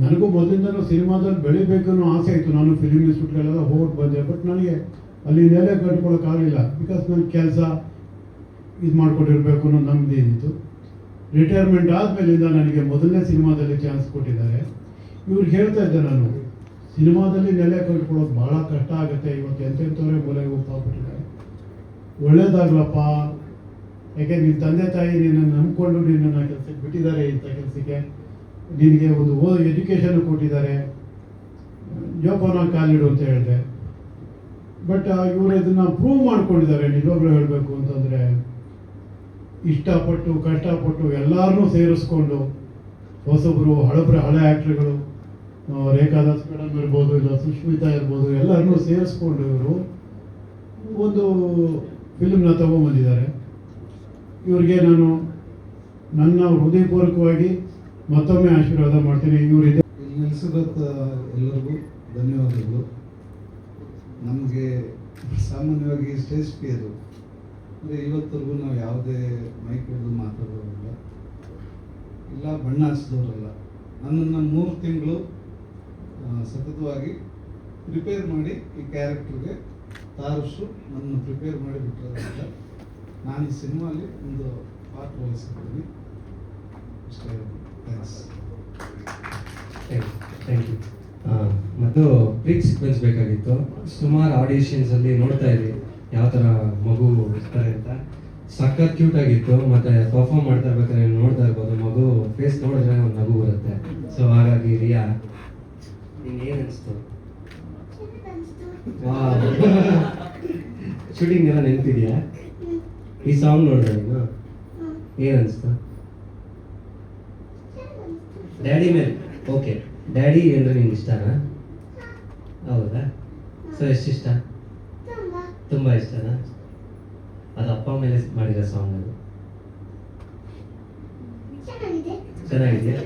ನನಗೂ ಮೊದಲಿಂದನೂ ಸಿನಿಮಾದಲ್ಲಿ ಬೆಳಿಬೇಕು ಅನ್ನೋ ಆಸೆ ಇತ್ತು. ನಾನು ಫಿಲಿಮ್ ಇನ್ಸ್ಟಿಟ್ಯೂಟ್ಗಳೆಲ್ಲ ಹೋಗಿ ಬಂದೆ, ಬಟ್ ನನಗೆ ಅಲ್ಲಿ ನೆಲೆ ಕಟ್ಕೊಳಕ್ಕಾಗಲಿಲ್ಲ. ಬಿಕಾಸ್ ನನ್ನ ಕೆಲಸ ಇದು ಮಾಡ್ಕೊಂಡಿರ್ಬೇಕು ಅನ್ನೋ ನಮ್ಮದು ಏನಿತ್ತು. ರಿಟೈರ್ಮೆಂಟ್ ಆದಮೇಲಿಂದ ನನಗೆ ಮೊದಲನೇ ಸಿನಿಮಾದಲ್ಲಿ ಚಾನ್ಸ್ ಕೊಟ್ಟಿದ್ದಾರೆ. ಇವ್ರಿಗೆ ಹೇಳ್ತಾ ಇದ್ದೆ ನಾನು, ಸಿನಿಮಾದಲ್ಲಿ ನೆಲೆ ಕಟ್ಕೊಳ್ಳೋದು ಭಾಳ ಕಷ್ಟ ಆಗುತ್ತೆ. ಇವತ್ತು ಎಂತೆಂಥವರೇ ಮೂಲೆಗೆ ಹೋಗ್ಬಿಟ್ಟಿದ್ದಾರೆ. ಒಳ್ಳೇದಾಗ್ಲಪ್ಪ, ಯಾಕೆ ನಿಮ್ಮ ತಂದೆ ತಾಯಿ ನಿನ್ನನ್ನು ನಂಬ್ಕೊಂಡು ನಿನ್ನನ್ನು ಕೆಲಸಕ್ಕೆ ಬಿಟ್ಟಿದ್ದಾರೆ. ಇಂಥ ಕೆಲಸಕ್ಕೆ ನಿನಗೆ ಒಂದು ಎಜುಕೇಷನ್ ಕೊಟ್ಟಿದ್ದಾರೆ, ಜೋಪಾನ ಕಾಲಿಡು ಅಂತ ಹೇಳಿದೆ. ಬಟ್ ಇವರು ಇದನ್ನು ಪ್ರೂವ್ ಮಾಡ್ಕೊಂಡಿದ್ದಾರೆ. ನಿಜವಾಗ್ಲೂ ಹೇಳಬೇಕು ಅಂತಂದರೆ, ಇಷ್ಟಪಟ್ಟು ಕಷ್ಟಪಟ್ಟು ಎಲ್ಲರನ್ನೂ ಸೇರಿಸ್ಕೊಂಡು ಹೊಸಬ್ರು ಹಳೆ ಆ್ಯಕ್ಟ್ರುಗಳು, ರೇಖಾ ದಾಸ್ ಮೇಡಮ್ ಇರ್ಬೋದು, ಇಲ್ಲ ಸುಷ್ಮಿತಾ ಇರ್ಬೋದು, ಎಲ್ಲರನ್ನೂ ಸೇರಿಸ್ಕೊಂಡು ಇವರು ಒಂದು ಫಿಲ್ಮ್ನ ತಗೊಂಬಂದಿದ್ದಾರೆ. ಇವ್ರಿಗೆ ನಾನು ನನ್ನ ಹೃದಯಪೂರ್ವಕವಾಗಿ ಮತ್ತೊಮ್ಮೆ ಆಶೀರ್ವಾದ ಮಾಡ್ತೀನಿ. ಇವರಿದೆ ಇಲ್ಲಿ ನಿಲ್ಲಿಸಿದ ಎಲ್ಲರಿಗೂ ಧನ್ಯವಾದಗಳು. ನಮಗೆ ಸಾಮಾನ್ಯವಾಗಿ ಸ್ಟೇಜ್ ಫಿಯರು ಅಂದರೆ ಇವತ್ತರೆಗೂ ನಾವು ಯಾವುದೇ ಮೈಕ್ ಹಿಡಿದು ಮಾತಾಡೋದಿಲ್ಲ, ಇಲ್ಲ ಬಣ್ಣ ಹಚ್ಚಿದವರಲ್ಲ. ನನ್ನನ್ನು 3 ತಿಂಗಳು ಸತತವಾಗಿ ಪ್ರಿಪೇರ್ ಮಾಡಿ ಈ ಕ್ಯಾರೆಕ್ಟರ್ಗೆ ತಾರಷ್ಟು ನನ್ನ ಪ್ರಿಪೇರ್ ಮಾಡಿ ಬಿಟ್ಟಿರೋದ್ರಿಂದ ನಾನು ಈ ಸಿನಿಮಾಲಿ ಒಂದು ಪಾತ್ರ ವಹಿಸಿದ್ದೀನಿ. ಅಷ್ಟೇ. ಥ್ಯಾಂಕ್ಸ್. Thank you. ಮತ್ತು ಪ್ರೀತ್ ಸೀಕ್ವೆನ್ಸ್ ಬೇಕಾಗಿತ್ತು. ಸುಮಾರು ಆಡಿಷನ್ಸಲ್ಲಿ ನೋಡ್ತಾ ಇದ್ವಿ ಯಾವ ಥರ ಮಗು ಇರ್ತಾರೆ ಅಂತ. ಸಖತ್ ಕ್ಯೂಟ್ ಆಗಿತ್ತು. ಮತ್ತು ಪರ್ಫಾರ್ಮ್ ಮಾಡ್ತಾ ಇರ್ಬೇಕಾದ್ರೆ ನೀವು ನೋಡ್ತಾ ಇರ್ಬೋದು, ಮಗು ಫೇಸ್ ನೋಡಿದ್ರೆ ಒಂದು ನಗು ಬರುತ್ತೆ. ಸೊ ಹಾಗಾಗಿ ರಿಯಾ, ನಿಂಗೆ ಏನು ಅನಿಸ್ತು? ಶೂಟಿಂಗ್ ಎಲ್ಲ ನೆನಪಿದೆಯಾ? ಈ ಸಾಂಗ್ ನೋಡಿದ್ರೆ ನೀನು ಏನು ಅನಿಸ್ತು? ಡ್ಯಾಡಿ ಮೇಲೆ ಓಕೆ. ಡ್ಯಾಡಿ ಅಂದರೆ ನಿಂಗೆ ಇಷ್ಟನಾ? ಹೌದಾ? ಸೊ ಎಷ್ಟಿಷ್ಟ? ತುಂಬ ಇಷ್ಟನಾ? ಅದು ಅಪ್ಪ ಮೇಲೆ ಮಾಡಿರೋ ಸಾಂಗ್ ಅದು. ಚೆನ್ನಾಗಿದೆಯಾ?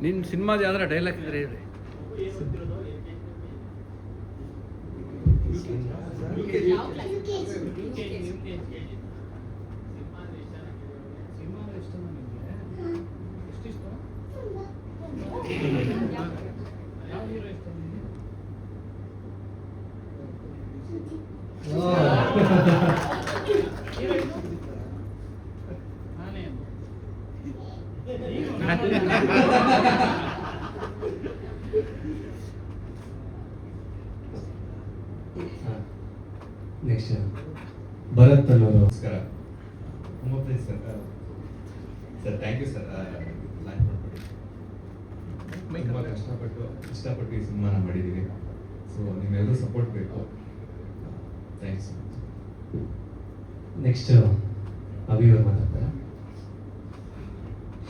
ನಿನ್ನ ಸಿನಿಮಾದ ಯಾವ್ದಾರ ಡೈಲಾಗ್ ಇದ್ರೆ ಹೇಳಿ. ನೆಕ್ಸ್ಟ್ ಭರತ್ ಅನ್ನೋರು. ನಮಸ್ಕಾರ. Sir sir thank you sir. Line ಮಾಡ್ಬಿಡಿ. ತುಂಬ ಇಷ್ಟಪಟ್ಟು ಈ ಸಿನಿಮಾನ ಮಾಡಿದ್ದೀವಿ. ಸೊ ನಿಮ್ಮೆಲ್ಲರೂ ಸಪೋರ್ಟ್ ಬೇಕು. ಥ್ಯಾಂಕ್ಸ್. ನೆಕ್ಸ್ಟ್ ಅಭಿ ಅವ್ರು ಮಾತಾಡ್ತಾರೆ.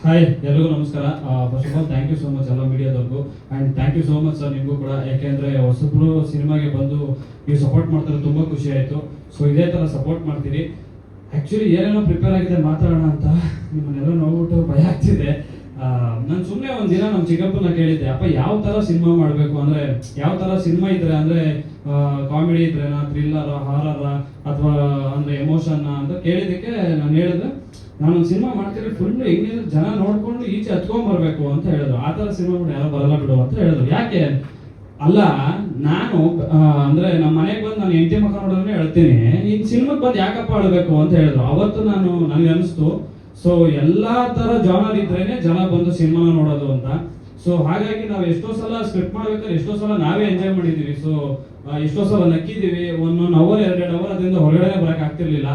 ಹಾಯ್, ಎಲ್ರಿಗೂ ನಮಸ್ಕಾರ. First of all thank you so much ಎಲ್ಲ ಮೀಡಿಯಾದವ್ರಿಗೂ. And thank you so much sir ನಿಮಗೂ ಕೂಡ. ಯಾಕೆಂದರೆ ಹೊಸಬ್ರು ಸಿನಿಮಾಗೆ ಬಂದು ನೀವು ಸಪೋರ್ಟ್ ಮಾಡ್ತಾರೆ, ತುಂಬ ಖುಷಿ ಆಯಿತು. ಸೊ ಇದೇ ಥರ ಸಪೋರ್ಟ್ ಮಾಡ್ತೀರಿ. ಆ್ಯಕ್ಚುಲಿ ಏನೇನೋ ಪ್ರಿಪೇರ್ ಆಗಿದೆ ಮಾತಾಡೋಣ ಅಂತ ನಿಮ್ಮನ್ನೆಲ್ಲ ನೋಡ್ಬಿಟ್ಟು ಭಯ ಆಗ್ತಿದೆ. ನಾನು ಸುಮ್ಮನೆ ಒಂದು ದಿನ ನಮ್ಮ ಚಿಕ್ಕಪ್ಪನ ಕೇಳಿದ್ದೆ, ಅಪ್ಪ ಯಾವ ಥರ ಸಿನಿಮಾ ಮಾಡಬೇಕು, ಅಂದರೆ ಯಾವ ಥರ ಸಿನಿಮಾ ಇದ್ರೆ, ಅಂದರೆ ಕಾಮಿಡಿ ಇದ್ರೇನಾ, ಥ್ರಿಲ್ಲರ, ಹಾರರ, ಅಥವಾ ಅಂದರೆ ಎಮೋಷನ್ನ ಅಂತ ಕೇಳಿದ್ದಕ್ಕೆ ನಾನು ಹೇಳಿದ್ರೆ, ನಾನೊಂದು ಸಿನಿಮಾ ಮಾಡ್ತೀನಿ ಫುಲ್ ಹೆಂಗಿದ್ರೆ ಜನ ನೋಡ್ಕೊಂಡು ಈಚೆ ಹತ್ಕೊಂಡ್ಬರ್ಬೇಕು ಅಂತ ಹೇಳಿದ್ರು. ಆ ಥರ ಸಿನಿಮಾಗಳು ಯಾರೋ ಬರಲ್ಲ ಬಿಡು ಅಂತ ಹೇಳಿದ್ರು. ಯಾಕೆ ಅಲ್ಲ, ನಾನು ಅಂದರೆ ನಮ್ಮ ಮನೆಗೆ ಬಂದು ನಾನು ಹೆಂಡತಿ ಮಕ್ಕ ನೋಡಿದ್ರೆ ಹೇಳ್ತೀನಿ, ಈ ಸಿನಿಮಾಗೆ ಬಂದು ಯಾಕಪ್ಪ ಆಡಬೇಕು ಅಂತ ಹೇಳಿದ್ರು. ಅವತ್ತು ನನಗೆ ಅನಿಸ್ತು, ಸೊ ಎಲ್ಲ ಥರ ಜಾನರ್ ಇದ್ರೇನೆ ಜನ ಬಂದು ಸಿನಿಮಾನ ನೋಡೋದು ಅಂತ. ಸೊ ಹಾಗಾಗಿ ನಾವು ಎಷ್ಟೋ ಸಲ ಸ್ಕ್ರಿಪ್ಟ್ ಮಾಡ್ಬೇಕಾದ್ರೆ ಎಷ್ಟೋ ಸಲ ನಾವೇ ಎಂಜಾಯ್ ಮಾಡಿದ್ದೀವಿ. ಸೊ ಎಷ್ಟೋ ಸಲ ನಕ್ಕಿದ್ದೀವಿ. 1 ಅವರ್ 2 ಅವರ್ ಅದರಿಂದ ಹೊರಗಡೆ ಬರೋಕೆ ಆಗ್ತಿರ್ಲಿಲ್ಲ.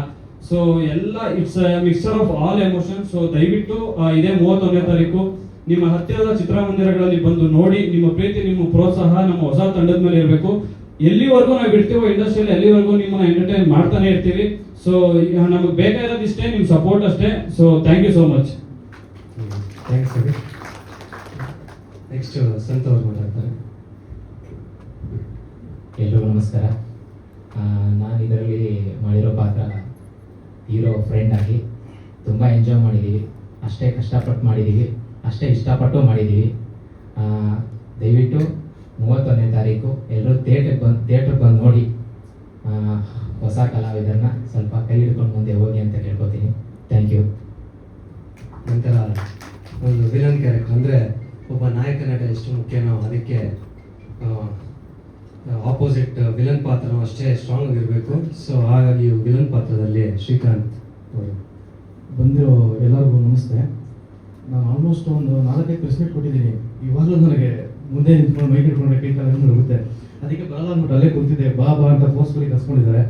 ಸೊ ಎಲ್ಲ it's mixture of all emotions. So ದಯವಿಟ್ಟು ಇದೇ 31ನೇ ತಾರೀಕು ನಿಮ್ಮ ಹತ್ತಿರದ ಚಿತ್ರಮಂದಿರಗಳಲ್ಲಿ ಬಂದು ನೋಡಿ. ನಿಮ್ಮ ಪ್ರೀತಿ, ನಿಮ್ಮ ಪ್ರೋತ್ಸಾಹ ನಮ್ಮ ಹೊಸ ತಂಡದ ಮೇಲೆ ಇರಬೇಕು. ಎಲ್ಲಿವರೆಗೂ ನಾವು ಬಿಡ್ತೀವೋ ಇಂಡಸ್ಟ್ರಿಯಲ್ಲಿ ಅಲ್ಲಿವರೆಗೂ ನಿಮ್ಮನ್ನ ಎಂಟರ್ಟೈನ್ ಮಾಡ್ತಾನೆ ಇರ್ತೀವಿ. ಸೊ ನಮಗೆ ಬೇಕಾಗಿರೋದು ಇಷ್ಟೇ, ನಿಮ್ಮ ಸಪೋರ್ಟ್ ಅಷ್ಟೇ. So thank you so much. Thanks Abhi. Next Santha ಅವ್ರು ಮಾತಾಡ್ತಾರೆ. ಎಲ್ರಿಗೂ ನಮಸ್ಕಾರ. ನಾನು ಇದರಲ್ಲಿ ಮಾಡಿರೋ ಪಾತ್ರ ಹೀರೋ ಫ್ರೆಂಡ್ ಆಗಿ ತುಂಬ ಎಂಜಾಯ್ ಮಾಡಿದ್ದೀವಿ. ಅಷ್ಟೇ ಕಷ್ಟಪಟ್ಟು ಮಾಡಿದ್ದೀವಿ, ಅಷ್ಟೇ ಇಷ್ಟಪಟ್ಟು ಮಾಡಿದ್ದೀವಿ. ದಯವಿಟ್ಟು 31ನೇ ತಾರೀಕು ಎಲ್ಲರೂ ಥಿಯೇಟ್ರಿಗೆ ಬಂದು ನೋಡಿ. ಹೊಸ ಕಲಾವಿದರನ್ನ ಸ್ವಲ್ಪ ಕೈ ಹಿಡ್ಕೊಂಡು ಮುಂದೆ ಹೋಗಿ ಅಂತ ಕೇಳ್ಕೊತೀನಿ. Thank you. ನಂತರ ಒಂದು ವಿಲನ್ ಕ್ಯಾರೆಕ್ಟರ್ ಅಂದರೆ ಒಬ್ಬ ನಾಯಕ ನಟ ಎಷ್ಟು ಮುಖ್ಯನೋ ಅದಕ್ಕೆ ಆಪೋಸಿಟ್ ವಿಲನ್ ಪಾತ್ರನೂ ಅಷ್ಟೇ ಸ್ಟ್ರಾಂಗ್ ಆಗಿರಬೇಕು. ಸೊ ಹಾಗಾಗಿ ವಿಲನ್ ಪಾತ್ರದಲ್ಲಿ ಶ್ರೀಕಾಂತ್ ಅವರು. ಬಂದಿರೋ ಎಲ್ಲರಿಗೂ ನಮಸ್ತೆ. ನಾನು ಆಲ್ಮೋಸ್ಟ್ ಒಂದು 4-5 ಪ್ರೆಸ್ ಮೀಟ್ ಕೊಟ್ಟಿದ್ದೀನಿ. ಇವಾಗಲೂ ನನಗೆ ಮುಂದೆ ನಿಂತ್ಕೊಂಡು ಮೈಕ್ ಇಟ್ಕೊಂಡ್ರೆ ಕೈ ಕಾಲ ಹೋಗುತ್ತೆ. ಅದಕ್ಕೆ ಬರಲ್ಲ ಅಂದ್ಬಿಟ್ಟು ಅಲ್ಲೇ ಕೂತಿದ್ದೆ. ಬಾ ಅಂತ ಫೋರ್ಸ್ಫುಲಿ ಕರ್ಸ್ಕೊಂಡಿದ್ದಾರೆ.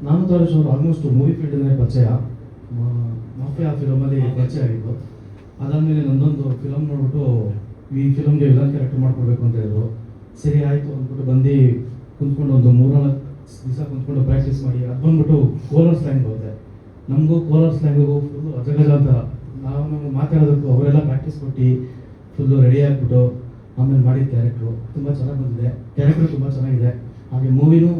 ನಾನು ತಾರೇಶ್ ಅವರು ಆಲ್ಮೋಸ್ಟ್ ಮೂವಿ ಫೀಲ್ಡಲ್ಲೇ ಪರಿಚಯ. ಮಾಫಿಯಾ ಫಿಲಮಲ್ಲಿ ಪರಿಚಯ ಆಗಿದ್ದು. ಅದಾದಮೇಲೆ ನಂದೊಂದು ಫಿಲಮ್ ನೋಡ್ಬಿಟ್ಟು ಈ ಫಿಲಮ್ಗೆ ವಿಲನ್ ಕ್ಯಾರೆಕ್ಟರ್ ಮಾಡ್ಕೊಡ್ಬೇಕು ಅಂತ ಹೇಳಿದ್ರು. ಸರಿ ಆಯಿತು ಅಂದ್ಬಿಟ್ಟು ಬಂದು ಕುಂತ್ಕೊಂಡು ಒಂದು 3-4 ದಿವಸ ಕುಂತ್ಕೊಂಡು ಪ್ರಾಕ್ಟೀಸ್ ಮಾಡಿ ಅದು ಬಂದ್ಬಿಟ್ಟು ಕೋಲಾರ್ ಸ್ಲ್ಯಾಂಗ್ ಬರುತ್ತೆ. ನಮಗೂ ಕೋಲಾರ್ ಸ್ಲ್ಯಾಂಗಿಗೂ ಫುಲ್ಲು ಅಜಗಜ ಅಂತ ನಾವು ಮಾತಾಡೋದಕ್ಕೂ ಅವರೆಲ್ಲ ಪ್ರಾಕ್ಟೀಸ್ ಕೊಟ್ಟು ಫುಲ್ಲು ರೆಡಿ ಆಗಿಬಿಟ್ಟು ಆಮೇಲೆ ಮಾಡಿದ ಕ್ಯಾರೆಕ್ಟ್ರು ತುಂಬ ಚೆನ್ನಾಗಿ ಬಂದಿದೆ. ಕ್ಯಾರೆಕ್ಟ್ರು ತುಂಬ ಚೆನ್ನಾಗಿದೆ. ಹಾಗೆ ಮೂವಿನೂ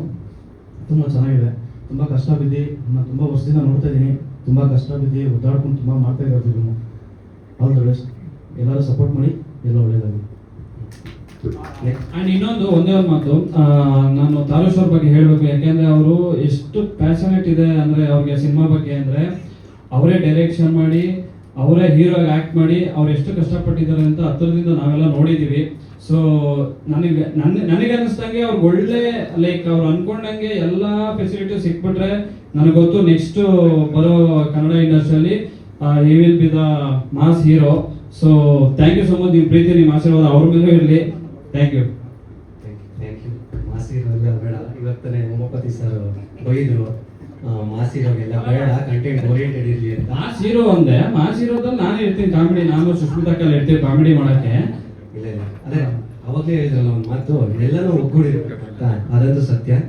ತುಂಬ ಚೆನ್ನಾಗಿದೆ. ತುಂಬ ಕಷ್ಟ ಬಿದ್ದು ನಾನು ತುಂಬ ವರ್ಷದಿಂದ ನೋಡ್ತಾ ಇದ್ದೀನಿ. ತುಂಬ ಕಷ್ಟ ಬಿದ್ದು ಒದ್ದಾಡ್ಕೊಂಡು ತುಂಬ ಮಾಡ್ತಾ ಇದ್ದಾರೆ ಫಿಲ್ಮು. All the best. ಎಲ್ಲರೂ ಸಪೋರ್ಟ್ ಮಾಡಿ, ಎಲ್ಲ ಒಳ್ಳೆಯದಾಗಿ. ಆ್ಯಂಡ್ ಇನ್ನೊಂದು ಒಂದೇ ಒಂದು ಮಾತು, ನಾನು ತಾರೇಶ್ ಅವ್ರ ಬಗ್ಗೆ ಹೇಳಬೇಕು. ಯಾಕೆಂದರೆ ಅವರು ಎಷ್ಟು ಪ್ಯಾಷನೇಟ್ ಇದೆ ಅಂದರೆ ಅವ್ರಿಗೆ ಸಿನಿಮಾ ಬಗ್ಗೆ ಅಂದರೆ ಅವರೇ ಡೈರೆಕ್ಷನ್ ಮಾಡಿ ಅವರೇ ಹೀರೋಗಿ ಆ್ಯಕ್ಟ್ ಮಾಡಿ ಅವ್ರು ಎಷ್ಟು ಕಷ್ಟಪಟ್ಟಿದ್ದಾರೆ ಅಂತ ಹತ್ತಿರದಿಂದ ನಾವೆಲ್ಲ ನೋಡಿದ್ದೀವಿ. ಸೊ ನನಗೆ ಅನ್ನಿಸ್ದಂಗೆ ಅವ್ರಿಗೆ ಒಳ್ಳೆ ಲೈಕ್ ಅವ್ರು ಅನ್ಕೊಂಡಂಗೆ ಎಲ್ಲ ಫೆಸಿಲಿಟಿ ಸಿಕ್ಬಿಟ್ರೆ ನನಗೆ ಗೊತ್ತು ನೆಕ್ಸ್ಟ್ ಬರೋ ಕನ್ನಡ ಇಂಡಸ್ಟ್ರಿಯಲ್ಲಿ he will be the mass hero. So thank you so much. ನಿಮ್ಮ ಪ್ರೀತಿ ನಿಮ್ಮ ಆಶೀರ್ವಾದ ಅವ್ರ ಮೇಲೆ ಇರಲಿ. Thank you. Thank you. ಮಾಸಿರೋಲ್ಲ ಬೇಡ. ಇವತ್ತನೇ ಉಮಾಪತಿ ಸರ್ ಬೈದರು ಮಾಸಿರೋಗೆಲ್ಲ ಬೇಡ, ಕಂಟೆಂಟ್ ಓರಿಯೆಂಟೆಡ್ ಇರಲಿ ಅಂತ. ಮಾಸ್ ಹೀರೋ ಒಂದೇ. ಮಾಸ್ ಹೀರೋದಲ್ಲಿ ನಾನು ಇರ್ತೀನಿ ಕಾಮಿಡಿ. ನಾನು ಸುಷ್ಮಿತಾ ಕಲ್ ಇರ್ತೀವಿ ಕಾಮಿಡಿ ಮಾಡೋಕ್ಕೆ. ಇಲ್ಲ ಇಲ್ಲ, ಅದೇ ಅವಾಗಲೇ ಹೇಳಿದ್ರಲ್ಲ ಒಂದು ಮಾತು, ಎಲ್ಲನೂ ಒಗ್ಗೂಡಿರ್ಬೇಕು ಅಂತ. ಅದಂತೂ ಸತ್ಯ.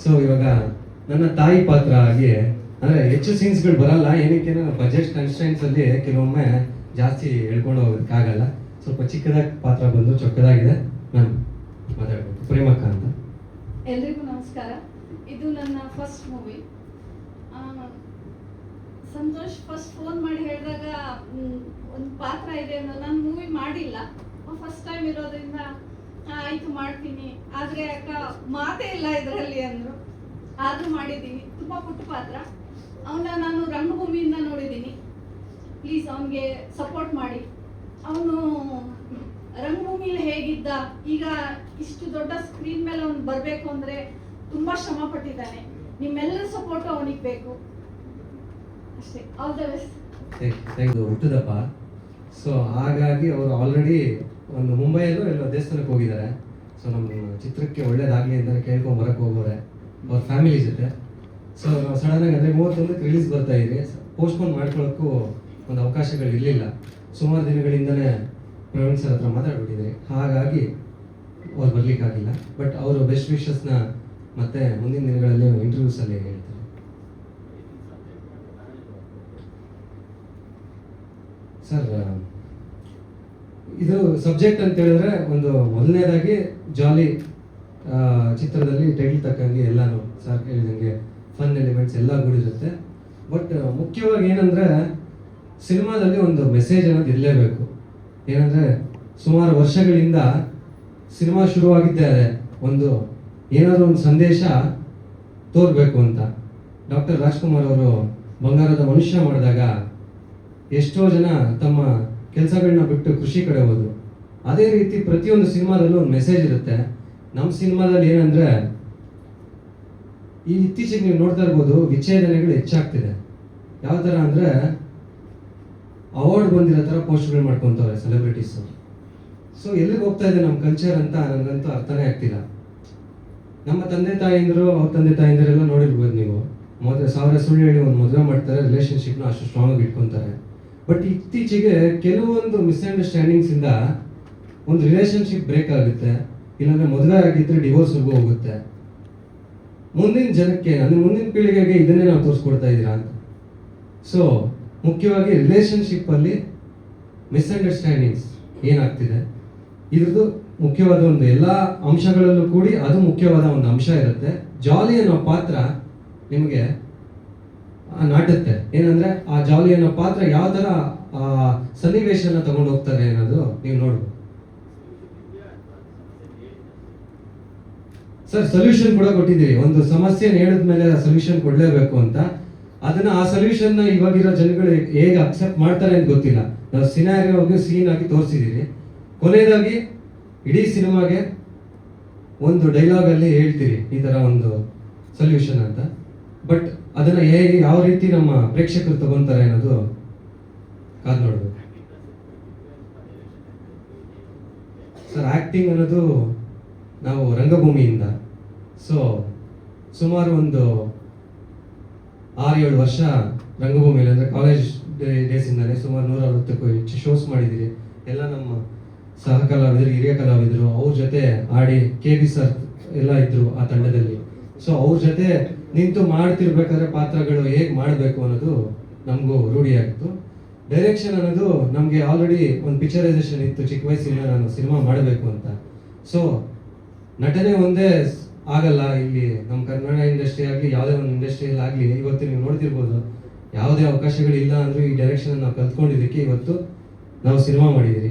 ಸೊ ಇವಾಗ ನನ್ನ ತಾಯಿ ಪಾತ್ರ ಆಗಿ ಅಂದರೆ ಹೆಚ್ಚು ಸೀನ್ಸ್ಗಳು ಬರಲ್ಲ. ಏನಕ್ಕೆ ಬಜೆಟ್ ಕನ್ಸ್ಟೆಂಟ್ಸ್ ಅಲ್ಲಿ ಕೆಲವೊಮ್ಮೆ ಜಾಸ್ತಿ ಹೇಳ್ಕೊಂಡು ಹೋಗೋದಕ್ಕಾಗಲ್ಲ. ಸ್ವಲ್ಪ ಚಿಕ್ಕದಾಗಿ ಪಾತ್ರ ಬಂದು ಚೊಕ್ಕದಾಗಿದೆ. ನಾನು ಮಾತಾಡ್ಬೇಕು. ಪ್ರೇಮಕ್ಕ ಅಂತ. ಎಲ್ರಿಗೂ ನಮಸ್ಕಾರ. ಇದು ನನ್ನ first movie. Santosh first phone ಮಾಡಿ ಹೇಳಿದಾಗ ಒಂದು ಪಾತ್ರ ಇದೆ ಅನ್ನೋ, ನಾನು ಮೂವಿ ಮಾಡಿಲ್ಲ, ಫಸ್ಟ್ ಟೈಮ್ ಇರೋದ್ರಿಂದ ಆಯಿತು ಮಾಡ್ತೀನಿ, ಆದರೆ ಅಕ್ಕ ಮಾತೇ ಇಲ್ಲ ಇದರಲ್ಲಿ ಅಂದರು. ಆದರೂ ಮಾಡಿದ್ದೀನಿ. ತುಂಬ ಪುಟ್ಟ ಪಾತ್ರ. ಅವನ್ನ ನಾನು ರಂಗಭೂಮಿಯಿಂದ ನೋಡಿದ್ದೀನಿ. ಪ್ಲೀಸ್ ಅವನಿಗೆ ಸಪೋರ್ಟ್ ಮಾಡಿ. ಅವನು ರಂಗಭೂಮಿಯಲ್ಲಿ ಹೇಗಿದ್ದ, ಈಗ ಇಷ್ಟು ದೊಡ್ಡ ಸ್ಕ್ರೀನ್ ಮೇಲೆ ಅವನು ಬರಬೇಕು ಅಂದರೆ ತುಂಬ ಶ್ರಮ ಪಟ್ಟಿದ್ದಾನೆ. ನಿಮ್ಮೆಲ್ಲರ ಸಪೋರ್ಟು ಅವನಿಗೆ ಬೇಕು ಅಷ್ಟೇ. All the best. ಹುಟ್ಟದಪ್ಪ. ಸೊ ಹಾಗಾಗಿ ಅವರು ಆಲ್ರೆಡಿ ಒಂದು ಮುಂಬೈಯಲ್ಲೂ ಎಲ್ಲೋ ದೇವಸ್ಥಾನಕ್ಕೆ ಹೋಗಿದ್ದಾರೆ. ಸೊ ನಮ್ಮ ಚಿತ್ರಕ್ಕೆ ಒಳ್ಳೇದಾಗಲಿ ಅಂತ ಕೇಳ್ಕೊಂಡು ಬರೋಕ್ಕೆ ಹೋಗೋರೆ ಅವ್ರ ಫ್ಯಾಮಿಲಿ ಜೊತೆ. ಸೊ ನಾವು ಸಡನ್ನಾಗಿ ಅಂದರೆ 31ಕ್ಕೆ ರಿಲೀಸ್ ಬರ್ತಾ ಇದ್ರಿ. ಪೋಸ್ಟ್ಪೋನ್ ಮಾಡ್ಕೊಳ್ಳೋಕ್ಕೂ ಒಂದು ಅವಕಾಶಗಳು ಇರಲಿಲ್ಲ. ಸುಮಾರು ದಿನಗಳಿಂದಲೇ ಪ್ರವೀಣ್ ಸರ್ ಹತ್ರ ಮಾತಾಡ್ಬಿಟ್ಟಿದ್ರಿ. ಹಾಗಾಗಿ ಅವ್ರು ಬರಲಿಕ್ಕಾಗಿಲ್ಲ. ಬಟ್ ಅವರು ಬೆಸ್ಟ್ ವಿಶಸ್ನ ಮತ್ತೆ ಮುಂದಿನ ದಿನಗಳಲ್ಲಿ ಇಂಟರ್ವ್ಯೂಸಲ್ಲಿ ಹೇಳ್ತಾರೆ. ಸರ್ ಇದು ಸಬ್ಜೆಕ್ಟ್ ಅಂತ ಹೇಳಿದ್ರೆ ಒಂದು ಮೊದಲನೇದಾಗಿ ಜಾಲಿ ಚಿತ್ರದಲ್ಲಿ ಟೈಟಲ್ ತಕ್ಕಂಗೆ ಎಲ್ಲಾನು ಸರ್ ಹೇಳಿದಂಗೆ ಫನ್ ಎಲಿಮೆಂಟ್ಸ್ ಎಲ್ಲ ಕೂಡಿರುತ್ತೆ. ಬಟ್ ಮುಖ್ಯವಾಗಿ ಏನಂದರೆ ಸಿನಿಮಾದಲ್ಲಿ ಒಂದು ಮೆಸೇಜ್ ಅನ್ನೋದು ಇರಲೇಬೇಕು. ಏನಂದರೆ ಸುಮಾರು ವರ್ಷಗಳಿಂದ ಸಿನಿಮಾ ಶುರುವಾಗಿದ್ದಾರೆ ಒಂದು ಏನಾದರೂ ಒಂದು ಸಂದೇಶ ತೋರಬೇಕು ಅಂತ. ಡಾಕ್ಟರ್ ರಾಜ್ಕುಮಾರ್ ಅವರು ಬಂಗಾರದ ಮನುಷ್ಯ ಮಾಡಿದಾಗ ಎಷ್ಟೋ ಜನ ತಮ್ಮ ಕೆಲಸಗಳನ್ನ ಬಿಟ್ಟು ಕೃಷಿ ಕಡೆ ಹೋದ್ರು. ಅದೇ ರೀತಿ ಪ್ರತಿಯೊಂದು ಸಿನಿಮಾದಲ್ಲೂ ಒಂದು ಮೆಸೇಜ್ ಇರುತ್ತೆ. ನಮ್ಮ ಸಿನಿಮಾದಲ್ಲಿ ಏನಂದರೆ ಈ ಇತ್ತೀಚೆಗೆ ನೀವು ನೋಡ್ತಾ ಇರ್ಬೋದು ವಿಚ್ಛೇದನೆಗಳು ಹೆಚ್ಚಾಗ್ತಿದೆ. ಯಾವ ಥರ ಅಂದರೆ ಅವಾರ್ಡ್ ಬಂದಿರೋ ಥರ ಪೋಸ್ಟ್ಗಳು ಮಾಡ್ಕೊತವ್ರೆ ಸೆಲೆಬ್ರಿಟೀಸು. ಸೊ ಎಲ್ಲಿಗೆ ಹೋಗ್ತಾ ಇದೆ ನಮ್ಮ ಕಲ್ಚರ್ ಅಂತ ನನಗಂತೂ ಅರ್ಥನೇ ಆಗ್ತಿಲ್ಲ. ನಮ್ಮ ತಂದೆ ತಾಯಿಂದರು ಅವ್ರ ತಂದೆ ತಾಯಿಂದರೆಲ್ಲ ನೋಡಿರ್ಬೋದು ನೀವು. ಸಾವಿರ ಸುಳ್ಳು ಹೇಳಿ ಒಂದು ಮದುವೆ ಮಾಡ್ತಾರೆ, ರಿಲೇಷನ್ಶಿಪ್ನ ಅಷ್ಟು ಸ್ಟ್ರಾಂಗ್ ಆಗಿ ಇಟ್ಕೊತಾರೆ. ಬಟ್ ಇತ್ತೀಚೆಗೆ ಕೆಲವೊಂದು ಮಿಸ್ಅಂಡರ್ಸ್ಟ್ಯಾಂಡಿಂಗ್ಸಿಂದ ಒಂದು ರಿಲೇಷನ್ಶಿಪ್ ಬ್ರೇಕ್ ಆಗುತ್ತೆ, ಇಲ್ಲಾಂದ್ರೆ ಮದುವೆ ಆಗಿದ್ರೆ ಡಿವೋರ್ಸ್ವರೆಗೂ ಹೋಗುತ್ತೆ. ಮುಂದಿನ ಜನಕ್ಕೆ ಅಂದರೆ ಮುಂದಿನ ಪೀಳಿಗೆಗೆ ಇದನ್ನೇ ನಾವು ತೋರಿಸ್ಕೊಡ್ತಾ ಇದ್ದೀರಾ ಅಂತ. ಸೊ ಮುಖ್ಯವಾಗಿ ರಿಲೇಷನ್ಶಿಪ್ಪಲ್ಲಿ ಮಿಸ್ಅಂಡರ್ಸ್ಟ್ಯಾಂಡಿಂಗ್ಸ್ ಏನಾಗ್ತಿದೆ ಇದ್ರದ್ದು ಮುಖ್ಯವಾದ ಒಂದು ಎಲ್ಲ ಅಂಶಗಳಲ್ಲೂ ಕೂಡಿ ಅದು ಮುಖ್ಯವಾದ ಒಂದು ಅಂಶ ಇರುತ್ತೆ. ಜಾಲಿ ಅನ್ನೋ ಪಾತ್ರ ನಿಮಗೆ ನಾಟುತ್ತೆ. ಏನಂದ್ರೆ ಆ ಜಾಲಿ ಅನ್ನೋ ಪಾತ್ರ ಯಾವ ಥರ ಸನ್ನಿವೇಶನ ತಗೊಂಡು ಹೋಗ್ತಾರೆ ಅನ್ನೋದು ನೀವು ನೋಡ್ಬೋದು. ಸರ್ ಸೊಲ್ಯೂಷನ್ ಕೂಡ ಕೊಟ್ಟಿದ್ದೀವಿ. ಒಂದು ಸಮಸ್ಯೆನ ಹೇಳಿದ್ಮೇಲೆ ಸೊಲ್ಯೂಷನ್ ಕೊಡಲೇಬೇಕು ಅಂತ. ಆ ಸೊಲ್ಯೂಷನ್ ಇವಾಗಿರೋ ಜನಗಳು ಹೇಗೆ ಅಕ್ಸೆಪ್ಟ್ ಮಾಡ್ತಾರೆ ಅಂತ ಗೊತ್ತಿಲ್ಲ. ನಾವು ಸಿನಾರಿಯೋಗೆ ಸೀನ್ ಆಗಿ ತೋರಿಸಿದ್ದೀವಿ. ಕೊನೆಯದಾಗಿ ಇಡೀ ಸಿನಿಮಾಗೆ ಒಂದು ಡೈಲಾಗ್ ಅಲ್ಲಿ ಹೇಳ್ತೀರಿ ಈ ತರ ಒಂದು ಸೊಲ್ಯೂಷನ್ ಅಂತ. ಬಟ್ ಅದನ್ನ ಹೇಗೆ ಯಾವ ರೀತಿ ನಮ್ಮ ಪ್ರೇಕ್ಷಕರು ತಗೊಂತಾರೆ ಅನ್ನೋದು ಕಾದ್ ನೋಡ್ಬೇಕು. ಸರ್ ಆಕ್ಟಿಂಗ್ ಅನ್ನೋದು ನಾವು ರಂಗಭೂಮಿಯಿಂದ ಸುಮಾರು ಒಂದು 6-7 ವರ್ಷ ರಂಗಭೂಮಿಯಲ್ಲಿ ಅಂದರೆ ಕಾಲೇಜ್ ಡೇಸಿಂದಾನೆ ಸುಮಾರು 160ಕ್ಕೂ ಹೆಚ್ಚು ಶೋಸ್ ಮಾಡಿದ್ದೀರಿ. ಎಲ್ಲ ನಮ್ಮ ಸಹ ಕಲಾವಿದರು, ಹಿರಿಯ ಕಲಾವಿದರು ಅವ್ರ ಜೊತೆ ಆಡಿ KB ಸರ್ ಎಲ್ಲ ಇದ್ರು ಆ ತಂಡದಲ್ಲಿ. ಸೊ ಅವ್ರ ಜೊತೆ ನಿಂತು ಮಾಡ್ತಿರ್ಬೇಕಾದ್ರೆ ಪಾತ್ರಗಳು ಹೇಗೆ ಮಾಡಬೇಕು ಅನ್ನೋದು ನಮಗೂ ರೂಢಿಯಾಗಿತ್ತು. ಡೈರೆಕ್ಷನ್ ಅನ್ನೋದು ನಮಗೆ ಆಲ್ರೆಡಿ ಒಂದು ಪಿಕ್ಚರೈಸೇಷನ್ ಇತ್ತು ಚಿಕ್ಕ ವಯಸ್ಸಿಂದ ನಾನು ಸಿನಿಮಾ ಮಾಡಬೇಕು ಅಂತ. ಸೊ ನಟನೆ ಒಂದೇ ಆಗಲ್ಲ. ಇಲ್ಲಿ ನಮ್ಮ ಕನ್ನಡ ಇಂಡಸ್ಟ್ರಿ ಆಗಲಿ ಯಾವುದೇ ಒಂದು ಇಂಡಸ್ಟ್ರಿಯಲ್ಲಿ ಆಗಲಿ ಇವತ್ತು ನೀವು ನೋಡ್ತಿರ್ಬೋದು ಯಾವುದೇ ಅವಕಾಶಗಳಿಲ್ಲ ಅಂದರೂ ಈ ಡೈರೆಕ್ಷನ್ ನಾವು ಕಲ್ತ್ಕೊಂಡಿದ್ದಕ್ಕೆ ಇವತ್ತು ನಾವು ಸಿನಿಮಾ ಮಾಡಿದ್ದೀರಿ.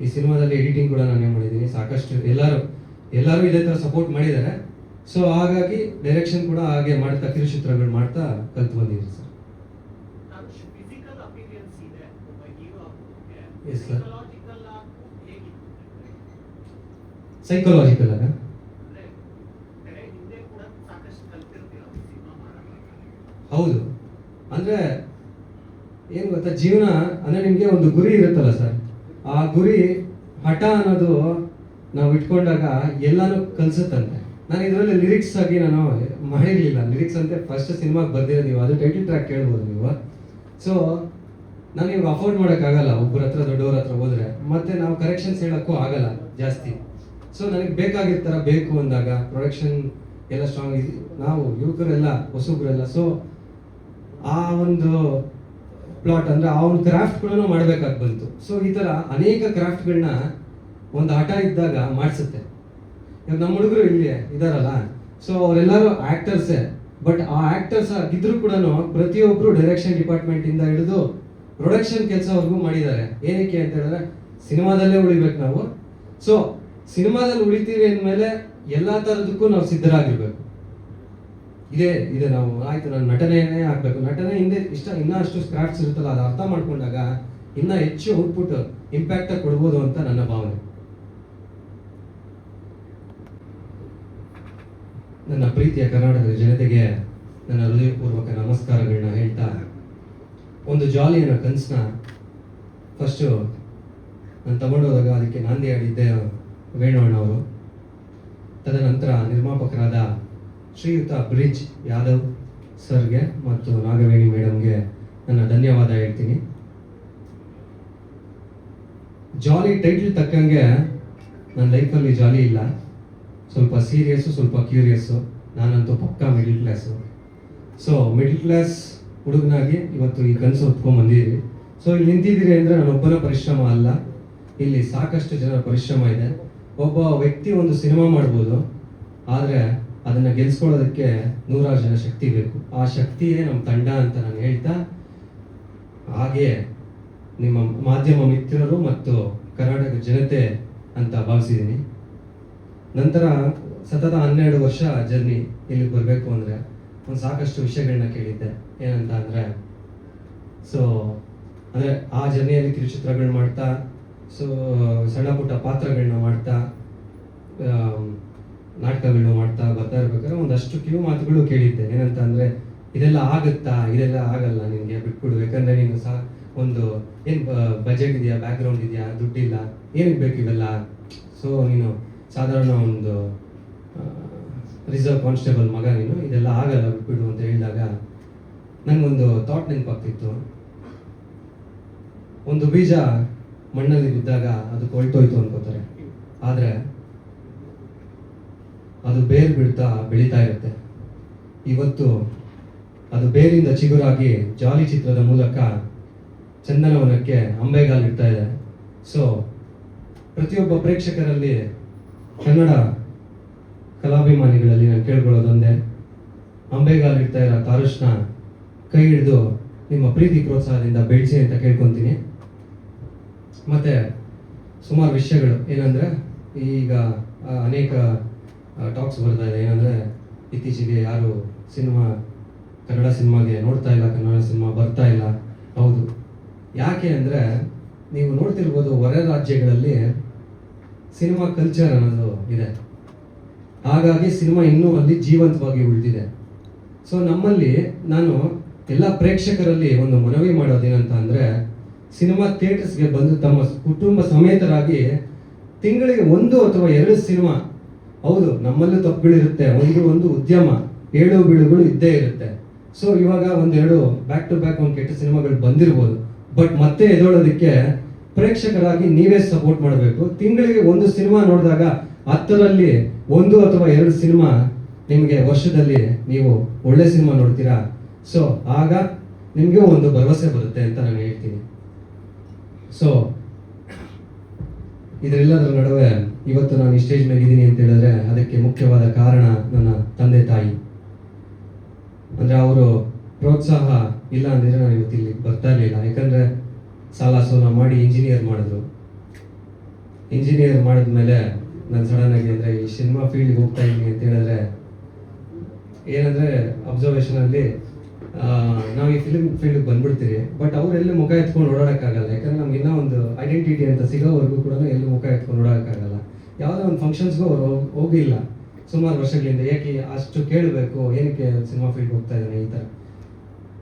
ಈ ಸಿನಿಮಾದಲ್ಲಿ ಎಡಿಟಿಂಗ್ ಕೂಡ ನಾನೇ ಮಾಡಿದ್ದೀನಿ. ಸಾಕಷ್ಟು ಎಲ್ಲರೂ ಇದೇ ಥರ ಸಪೋರ್ಟ್ ಮಾಡಿದ್ದಾರೆ. ಸೊ ಹಾಗಾಗಿ ಡೈರೆಕ್ಷನ್ ಕೂಡ ಹಾಗೆ ಮಾಡ್ತಾ ಕಿರುಚಿತ್ರಗಳು ಮಾಡ್ತಾ ಕಲ್ತು ಬಂದಿದ್ದೀರಿ ಸರ್. ಫಿಸಿಕಲ್ ಅಪಿಯರೆನ್ಸ್ ಇದೆ ಒಬ್ಬ ಹೀರೋ ಆಗೋದಕ್ಕೆ. Yes, sir. ಸೈಕಲಾಜಿಕಲ್ ಹೇಗಿತ್ತು? ಸೈಕಾಲಜಿಕಲ್ ಆಗ ಅಂದ್ರೆ ಹಿಂದೆ ಕೂಡ ಸಾಕಷ್ಟು ಕಲ್ತಿರ್ತೀರ ಸಿನಿಮಾ ಮಾಡೋದು. ಹೌದು. ಅಂದ್ರೆ ಏನ್ ಗೊತ್ತಾ, ಜೀವನ ಅಂದ್ರೆ ನಿಮ್ಗೆ ಒಂದು ಗುರಿ ಇರುತ್ತಲ್ಲ ಸರ್, ಆ ಗುರಿ ಹಠ ಅನ್ನೋದು ನಾವು ಇಟ್ಕೊಂಡಾಗ ಎಲ್ಲಾನು ಕಲ್ಸುತ್ತಂತೆ. ನಾನು ಇದರಲ್ಲಿ ಲಿರಿಕ್ಸ್ ಆಗಿ ನಾನು ಮಾಡಿರ್ಲಿಲ್ಲ. ಲಿರಿಕ್ಸ್ ಅಂತ ಫಸ್ಟ್ ಸಿನಿಮಾಗೆ ಬರ್ದಿರೋ ನೀವು ಅದು ಟೈಟಲ್ ಟ್ರ್ಯಾಕ್ ಕೇಳ್ಬೋದು ನೀವು. ಸೊ ನಾನು ಇವಾಗ ಅಫೋರ್ಡ್ ಮಾಡೋಕ್ಕಾಗಲ್ಲ ಒಬ್ಬರ ಹತ್ರ ದೊಡ್ಡವ್ರ ಹತ್ರ ಹೋದ್ರೆ, ಮತ್ತೆ ನಾವು ಕರೆಕ್ಷನ್ಸ್ ಹೇಳಕ್ಕೂ ಆಗಲ್ಲ ಜಾಸ್ತಿ. ಸೊ ನನಗೆ ಬೇಕಾಗಿರ್ತಾರ ಬೇಕು ಅಂದಾಗ ಪ್ರೊಡಕ್ಷನ್ ಎಲ್ಲ ಸ್ಟ್ರಾಂಗ್ ಇದೆ, ನಾವು ಯುವಕರೆಲ್ಲ ಹೊಸಬ್ರೆಲ್ಲ. ಸೊ ಆ ಒಂದು ಪ್ಲಾಟ್ ಅಂದ್ರೆ ಆ ಒಂದು ಕ್ರಾಫ್ಟ್ಗಳನ್ನು ಮಾಡ್ಬೇಕಾಗಿ ಬಂತು. ಸೊ ಈ ತರ ಅನೇಕ ಕ್ರಾಫ್ಟ್ಗಳನ್ನ ಒಂದು ಆಟ ಇದ್ದಾಗ ಮಾಡಿಸುತ್ತೆ. ಇವಾಗ ನಮ್ಮ ಹುಡುಗರು ಇಲ್ಲಿ ಇದಾರಲ್ಲ, ಸೊ ಅವರೆಲ್ಲರೂ ಆಕ್ಟರ್ಸೇ. ಬಟ್ ಆ ಆಕ್ಟರ್ಸ್ ಆಗಿದ್ರು ಕೂಡ ಪ್ರತಿಯೊಬ್ರು ಡೈರೆಕ್ಷನ್ ಡಿಪಾರ್ಟ್ಮೆಂಟ್ ಇಂದ ಹಿಡಿದು ಪ್ರೊಡಕ್ಷನ್ ಕೆಲಸವರೆಗೂ ಮಾಡಿದ್ದಾರೆ. ಏನಕ್ಕೆ ಅಂತ ಹೇಳಿದ್ರೆ ಸಿನಿಮಾದಲ್ಲೇ ಉಳಿಬೇಕು ನಾವು. ಸೊ ಸಿನಿಮಾದಲ್ಲಿ ಉಳಿತೀವಿ ಅಂದಮೇಲೆ ಎಲ್ಲಾ ತರದಕ್ಕೂ ನಾವು ಸಿದ್ಧರಾಗಿರ್ಬೇಕು. ಇದೆ ನಾವು ಆಯ್ತು ನಾನು ನಟನೆನೇ ಆಗ್ಬೇಕು, ನಟನೆ ಹಿಂದೆ ಇನ್ನೂ ಅಷ್ಟು ಕ್ರಾಫ್ಟ್ಸ್ ಇರುತ್ತಲ್ಲ, ಅದು ಅರ್ಥ ಮಾಡ್ಕೊಂಡಾಗ ಇನ್ನ ಹೆಚ್ಚು ಔಟ್ಪುಟ್ ಇಂಪ್ಯಾಕ್ಟ್ ಕೊಡ್ಬೋದು ಅಂತ ನನ್ನ ಭಾವನೆ. ನನ್ನ ಪ್ರೀತಿಯ ಕರ್ನಾಟಕದ ಜನತೆಗೆ ನನ್ನ ಹೃದಯಪೂರ್ವಕ ನಮಸ್ಕಾರಗಳನ್ನ ಹೇಳ್ತಾ, ಒಂದು ಜಾಲಿ ಅನ್ನೋ ಕನಸನ್ನ ಫಸ್ಟು ನಾನು ತಗೊಂಡೋದಾಗ ಅದಕ್ಕೆ ನಾಂದಿ ಆಡಿದ್ದೆ ವೇಣುವಣ್ಣ ಅವರು. ತದನಂತರ ನಿರ್ಮಾಪಕರಾದ ಶ್ರೀಯುತ ಬ್ರಿಜ್ ಯಾದವ್ ಸರ್ಗೆ ಮತ್ತು ನಾಗವೇಣಿ ಮೇಡಮ್ಗೆ ನನ್ನ ಧನ್ಯವಾದ ಹೇಳ್ತೀನಿ. ಜಾಲಿ ಟೈಟಲ್ ತಕ್ಕಂಗೆ ನನ್ನ ಲೈಫಲ್ಲಿ ಜಾಲಿ ಇಲ್ಲ. ಸ್ವಲ್ಪ ಸೀರಿಯಸ್ಸು, ಸ್ವಲ್ಪ ಕ್ಯೂರಿಯಸ್ಸು. ನಾನಂತೂ ಪಕ್ಕಾ middle class. So middle class ಹುಡುಗನಾಗಿ ಇವತ್ತು ಈ ಕನಸು ಹೊತ್ಕೊಂಡ್ ಬಂದಿದ್ದೀರಿ. ಸೊ ಇಲ್ಲಿ ನಿಂತಿದ್ದೀರಿ ಅಂದರೆ ನಾನೊಬ್ಬನ ಪರಿಶ್ರಮ ಅಲ್ಲ, ಇಲ್ಲಿ ಸಾಕಷ್ಟು ಜನರ ಪರಿಶ್ರಮ ಇದೆ. ಒಬ್ಬ ವ್ಯಕ್ತಿ ಒಂದು ಸಿನಿಮಾ ಮಾಡ್ಬೋದು, ಆದರೆ ಅದನ್ನ ಗೆಲ್ಸ್ಕೊಳ್ಳೋದಕ್ಕೆ 100 ಜನ ಶಕ್ತಿ ಬೇಕು. ಆ ಶಕ್ತಿಯೇ ನಮ್ಮ ತಂಡ ಅಂತ ನಾನು ಹೇಳ್ತಾ, ಹಾಗೆ ನಿಮ್ಮ ಮಾಧ್ಯಮ ಮಿತ್ರರು ಮತ್ತು ಕರ್ನಾಟಕ ಜನತೆ ಅಂತ ಭಾವಿಸಿದ್ದೀನಿ. ನಂತರ ಸತತ 12 ವರ್ಷ ಜರ್ನಿ ಇಲ್ಲಿ ಬರಬೇಕು ಅಂದರೆ ಒಂದು ಸಾಕಷ್ಟು ವಿಷಯಗಳನ್ನ ಕೇಳಿದ್ದೆ. ಏನಂತ ಅಂದರೆ ಅಂದರೆ ಆ ಜರ್ನಿಯಲ್ಲಿ ಕಿರುಚಿತ್ರಗಳು ಮಾಡ್ತಾ, ಸೊ ಸಣ್ಣ ಪುಟ್ಟ ಪಾತ್ರಗಳನ್ನ ಮಾಡ್ತಾ, ನಾಟಕಗಳನ್ನ ಮಾಡ್ತಾ ಬರ್ತಾ ಇರ್ಬೇಕಾದ್ರೆ ಒಂದಷ್ಟು ಕಿವು ಮಾತುಗಳು ಕೇಳಿದ್ದೆ. ಏನಂತ ಅಂದರೆ ಇದೆಲ್ಲ ಆಗುತ್ತಾ, ಇದೆಲ್ಲ ಆಗಲ್ಲ, ನಿನಗೆ ಬಿಟ್ಬಿಡು, ಯಾಕಂದರೆ ನೀನು ಒಂದು ಏನು ಬಜೆಟ್ ಇದೆಯಾ, ಬ್ಯಾಕ್ಗ್ರೌಂಡ್ ಇದೆಯಾ, ದುಡ್ಡಿಲ್ಲ, ಏನಕ್ಕೆ ಬೇಕು ಇವೆಲ್ಲ, ಸೊ ನೀನು ಸಾಧಾರಣ ಒಂದು ರಿಸರ್ವ್ ಕಾನ್ಸ್ಟೇಬಲ್ ಮಗ, ನೀನು ಇದೆಲ್ಲ ಆಗಲ್ಲ, ಬಿಟ್ಬಿಡು ಅಂತ ಹೇಳಿದಾಗ ನನಗೊಂದು ಥಾಟ್ ನೆನಪಾಗ್ತಿತ್ತು. ಒಂದು ಬೀಜ ಮಣ್ಣಲ್ಲಿ ಬಿದ್ದಾಗ ಅದು ಕೊಳ್ತೋಯ್ತು ಅನ್ಕೋತಾರೆ, ಆದರೆ ಅದು ಬೇರು ಬಿಡ್ತಾ ಬೆಳೀತಾ ಇರುತ್ತೆ. ಇವತ್ತು ಅದು ಬೇರಿಂದ ಚಿಗುರಾಗಿ ಜಾಲಿ ಚಿತ್ರದ ಮೂಲಕ ಚಂದನವನಕ್ಕೆ ಅಂಬೆಗಾಲಿಡ್ತಾ ಇದೆ. ಸೊ ಪ್ರತಿಯೊಬ್ಬ ಪ್ರೇಕ್ಷಕರಲ್ಲಿ, ಕನ್ನಡ ಕಲಾಭಿಮಾನಿಗಳಲ್ಲಿ ನಾನು ಕೇಳ್ಕೊಳ್ಳೋದೊಂದೇ, ಅಂಬೆಗಾಲಿಡ್ತಾ ಇರೋ ತಾರುಷ್ನ ಕೈ ಹಿಡಿದು ನಿಮ್ಮ ಪ್ರೀತಿ ಪ್ರೋತ್ಸಾಹದಿಂದ ಬೆಳೆಸಿ ಅಂತ ಕೇಳ್ಕೊತೀನಿ. ಮತ್ತೆ ಸುಮಾರು ವಿಷಯಗಳು ಏನಂದರೆ, ಈಗ ಅನೇಕ ಟಾಕ್ಸ್ ಬರ್ತಾ ಇದೆ. ಏನಂದರೆ ಇತ್ತೀಚೆಗೆ ಯಾರು ಕನ್ನಡ ಸಿನಿಮಾಗೆ ನೋಡ್ತಾ ಇಲ್ಲ, ಕನ್ನಡ ಸಿನಿಮಾ ಬರ್ತಾ ಇಲ್ಲ. ಹೌದು, ಯಾಕೆ ಅಂದರೆ ನೀವು ನೋಡ್ತಿರ್ಬೋದು ಹೊರ ರಾಜ್ಯಗಳಲ್ಲಿ ಸಿನಿಮಾ ಕಲ್ಚರ್ ಅನ್ನೋದು ಇದೆ, ಹಾಗಾಗಿ ಸಿನಿಮಾ ಇನ್ನೂ ಅಲ್ಲಿ ಜೀವಂತವಾಗಿ ಉಳಿದಿದೆ. ಸೊ ನಮ್ಮಲ್ಲಿ ನಾನು ಎಲ್ಲ ಪ್ರೇಕ್ಷಕರಲ್ಲಿ ಒಂದು ಮನವಿ ಮಾಡೋದೇನಂತ ಅಂದರೆ, ಸಿನಿಮಾ ಥಿಯೇಟರ್ಸ್ಗೆ ಬಂದು ತಮ್ಮ ಕುಟುಂಬ ಸಮೇತರಾಗಿ ತಿಂಗಳಿಗೆ 1 ಅಥವಾ 2 ಸಿನಿಮಾ, ಹೌದು ನಮ್ಮಲ್ಲೂ ತಪ್ಪುಗಳಿರುತ್ತೆ, ಒಂದು ಉದ್ಯಮ, ಏಳು ಬೀಳುಗಳು ಇದ್ದೇ ಇರುತ್ತೆ. ಸೊ ಇವಾಗ 1-2 ಬ್ಯಾಕ್ ಟು ಬ್ಯಾಕ್ ಒಂದು ಕೆಟ್ಟ ಸಿನಿಮಾಗಳು ಬಂದಿರ್ಬೋದು, ಬಟ್ ಮತ್ತೆ ಎದೋಳೋದಕ್ಕೆ ಪ್ರೇಕ್ಷಕರಾಗಿ ನೀವೇ ಸಪೋರ್ಟ್ ಮಾಡಬೇಕು. ತಿಂಗಳಿಗೆ 1 ಸಿನಿಮಾ ನೋಡಿದಾಗ 10ರಲ್ಲಿ 1 ಅಥವಾ 2 ಸಿನಿಮಾ ನಿಮಗೆ ವರ್ಷದಲ್ಲಿ ನೀವು ಒಳ್ಳೆ ಸಿನಿಮಾ ನೋಡ್ತೀರಾ. ಸೊ ಆಗ ನಿಮಗೆ ಒಂದು ಭರವಸೆ ಬರುತ್ತೆ ಅಂತ ನಾನು ಹೇಳ್ತೀನಿ. ಸೊ ಇದರೆಲ್ಲದರ ನಡುವೆ ಇವತ್ತು ನಾನು ಈ ಸ್ಟೇಜ್ ಮೇಲೆ ಇದ್ದೀನಿ ಅಂತ ಹೇಳಿದ್ರೆ ಅದಕ್ಕೆ ಮುಖ್ಯವಾದ ಕಾರಣ ನನ್ನ ತಂದೆ ತಾಯಿ. ಅಂದರೆ ಅವರು ಪ್ರೋತ್ಸಾಹ ಇಲ್ಲ ಅಂದಿದ್ರೆ ನಾನು ಇವತ್ತು ಇಲ್ಲಿ ಬರ್ತಾ ಇರಲಿಲ್ಲ. ಯಾಕಂದರೆ ಸಾಲ ಸೋಲ ಮಾಡಿ ಇಂಜಿನಿಯರ್ ಮಾಡಿದ್ರು. ಇಂಜಿನಿಯರ್ ಮಾಡಿದ್ಮೇಲೆ ನಾನು ಸಡನ್ ಆಗಿ ಅಂದರೆ ಈ ಸಿನಿಮಾ ಫೀಲ್ಡ್ಗೆ ಹೋಗ್ತಾ ಇದ್ದೀನಿ ಅಂತ ಹೇಳಿದ್ರೆ ಏನಂದರೆ ಅಬ್ಸರ್ವೇಷನಲ್ಲಿ ನಾವು ಈ ಫಿಲ್ಮ್ ಫೀಲ್ಡ್ಗೆ ಬಂದ್ಬಿಡ್ತೀವಿ, ಬಟ್ ಅವರೆಲ್ಲೂ ಮುಖ ಎತ್ಕೊಂಡು ಓಡಾಡೋಕ್ಕಾಗಲ್ಲ. ಯಾಕಂದರೆ ನಮ್ಗೆ ಇನ್ನೂ ಒಂದು ಐಡೆಂಟಿಟಿ ಅಂತ ಸಿಗೋವರೆಗೂ ಕೂಡ ಎಲ್ಲೂ ಮುಖ ಎತ್ಕೊಂಡು ಓಡಾಡೋಕ್ಕಾಗಲ್ಲ. ಯಾವುದೋ ಒಂದು ಫಂಕ್ಷನ್ಸ್ಗೂ ಅವ್ರು ಹೋಗಿಲ್ಲ ಸುಮಾರು ವರ್ಷಗಳಿಂದ. ಏಕೆ ಅಷ್ಟು ಕೇಳಬೇಕು, ಏನಕ್ಕೆ ಸಿನಿಮಾ ಫೀಲ್ಡ್ಗೆ ಹೋಗ್ತಾ ಇದ್ದಾನೆ ಈ ಥರ.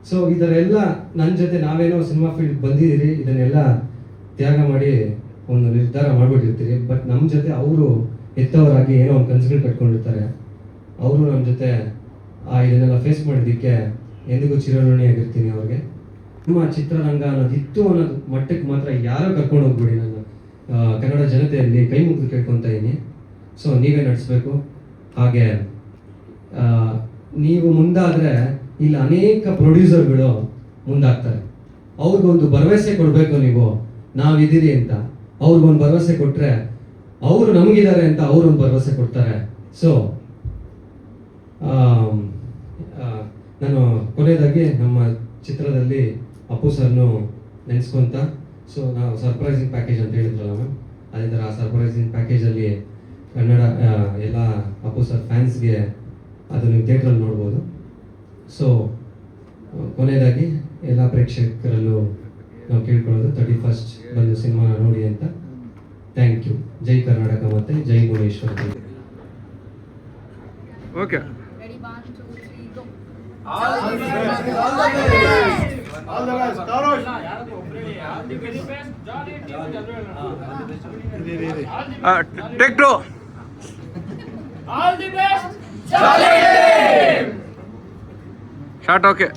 ಸೊ ಇದರೆಲ್ಲ ನನ್ನ ಜೊತೆ ನಾವೇನೋ ಸಿನಿಮಾ ಫೀಲ್ಡ್ ಬಂದಿದ್ದೀರಿ, ಇದನ್ನೆಲ್ಲ ತ್ಯಾಗ ಮಾಡಿ ಒಂದು ನಿರ್ಧಾರ ಮಾಡಿಬಿಟ್ಟಿರ್ತೀರಿ. ಬಟ್ ನಮ್ಮ ಜೊತೆ ಅವರು ಎತ್ತವರಾಗಿ ಏನೋ ಒಂದು ಕನಸುಗಳು ಕಟ್ಕೊಂಡಿರ್ತಾರೆ. ಅವರು ನಮ್ಮ ಜೊತೆ ಇದನ್ನೆಲ್ಲ ಫೇಸ್ ಮಾಡಿದ್ದಕ್ಕೆ ಎಂದಿಗೂ ಚಿರಋಣಿಯಾಗಿರ್ತೀನಿ ಅವ್ರಿಗೆ. ನಿಮ್ಮ ಚಿತ್ರರಂಗ ಅನ್ನೋದಿತ್ತು ಅನ್ನೋದು ಮಟ್ಟಕ್ಕೆ ಮಾತ್ರ ಯಾರೋ ಕರ್ಕೊಂಡು ಹೋಗ್ಬಿಡಿ. ನಾನು ಕನ್ನಡ ಜನತೆಯಲ್ಲಿ ಕೈ ಮುಗಿದು ಕೇಳ್ಕೊತಾ ಇದ್ದೀನಿ. ಸೊ ನೀವೇ ನಡೆಸಬೇಕು. ಹಾಗೆ ನೀವು ಮುಂದಾದರೆ ಇಲ್ಲಿ ಅನೇಕ ಪ್ರೊಡ್ಯೂಸರ್ಗಳು ಮುಂದಾಗ್ತಾರೆ. ಅವ್ರಿಗೊಂದು ಭರವಸೆ ಕೊಡಬೇಕು, ನೀವು ನಾವಿದ್ದೀರಿ ಅಂತ ಅವ್ರಿಗೊಂದು ಭರವಸೆ ಕೊಟ್ಟರೆ ಅವರು ನಮಗಿದ್ದಾರೆ ಅಂತ ಅವ್ರೊಂದು ಭರವಸೆ ಕೊಡ್ತಾರೆ. ಸೊ ನಾನು ಕೊನೆಯದಾಗಿ ನಮ್ಮ ಚಿತ್ರದಲ್ಲಿ ಅಪ್ಪು ಸರ್ನು ನೆನೆಸ್ಕೊಂತ, ಸೊ ನಾವು ಸರ್ಪ್ರೈಸಿಂಗ್ ಪ್ಯಾಕೇಜ್ ಅಂತ ಹೇಳಿದ್ರಲ್ಲ ಮ್ಯಾಮ್, ಅದೇ ಥರ ಆ ಸರ್ಪ್ರೈಸಿಂಗ್ ಪ್ಯಾಕೇಜಲ್ಲಿ ಕನ್ನಡ ಎಲ್ಲ ಅಪ್ಪು ಸರ್ ಫ್ಯಾನ್ಸ್ಗೆ ಅದು ನೀವು ಥಿಯೇಟ್ರಲ್ಲಿ ನೋಡ್ಬೋದು. ಸೊ ಕೊನೆಯದಾಗಿ ಎಲ್ಲ ಪ್ರೇಕ್ಷಕರಲ್ಲೂ ನಾವು ಕೇಳ್ಕೊಳ್ಳೋದು 31st ಬಂದು ಸಿನಿಮಾನ ನೋಡಿ ಅಂತ. Thank you. ಜೈ ಕರ್ನಾಟಕ ಮತ್ತು ಜೈ Bhuvaneshwar. Okay. Ready, 1, 2, 3, go. Take 2. Shot okay.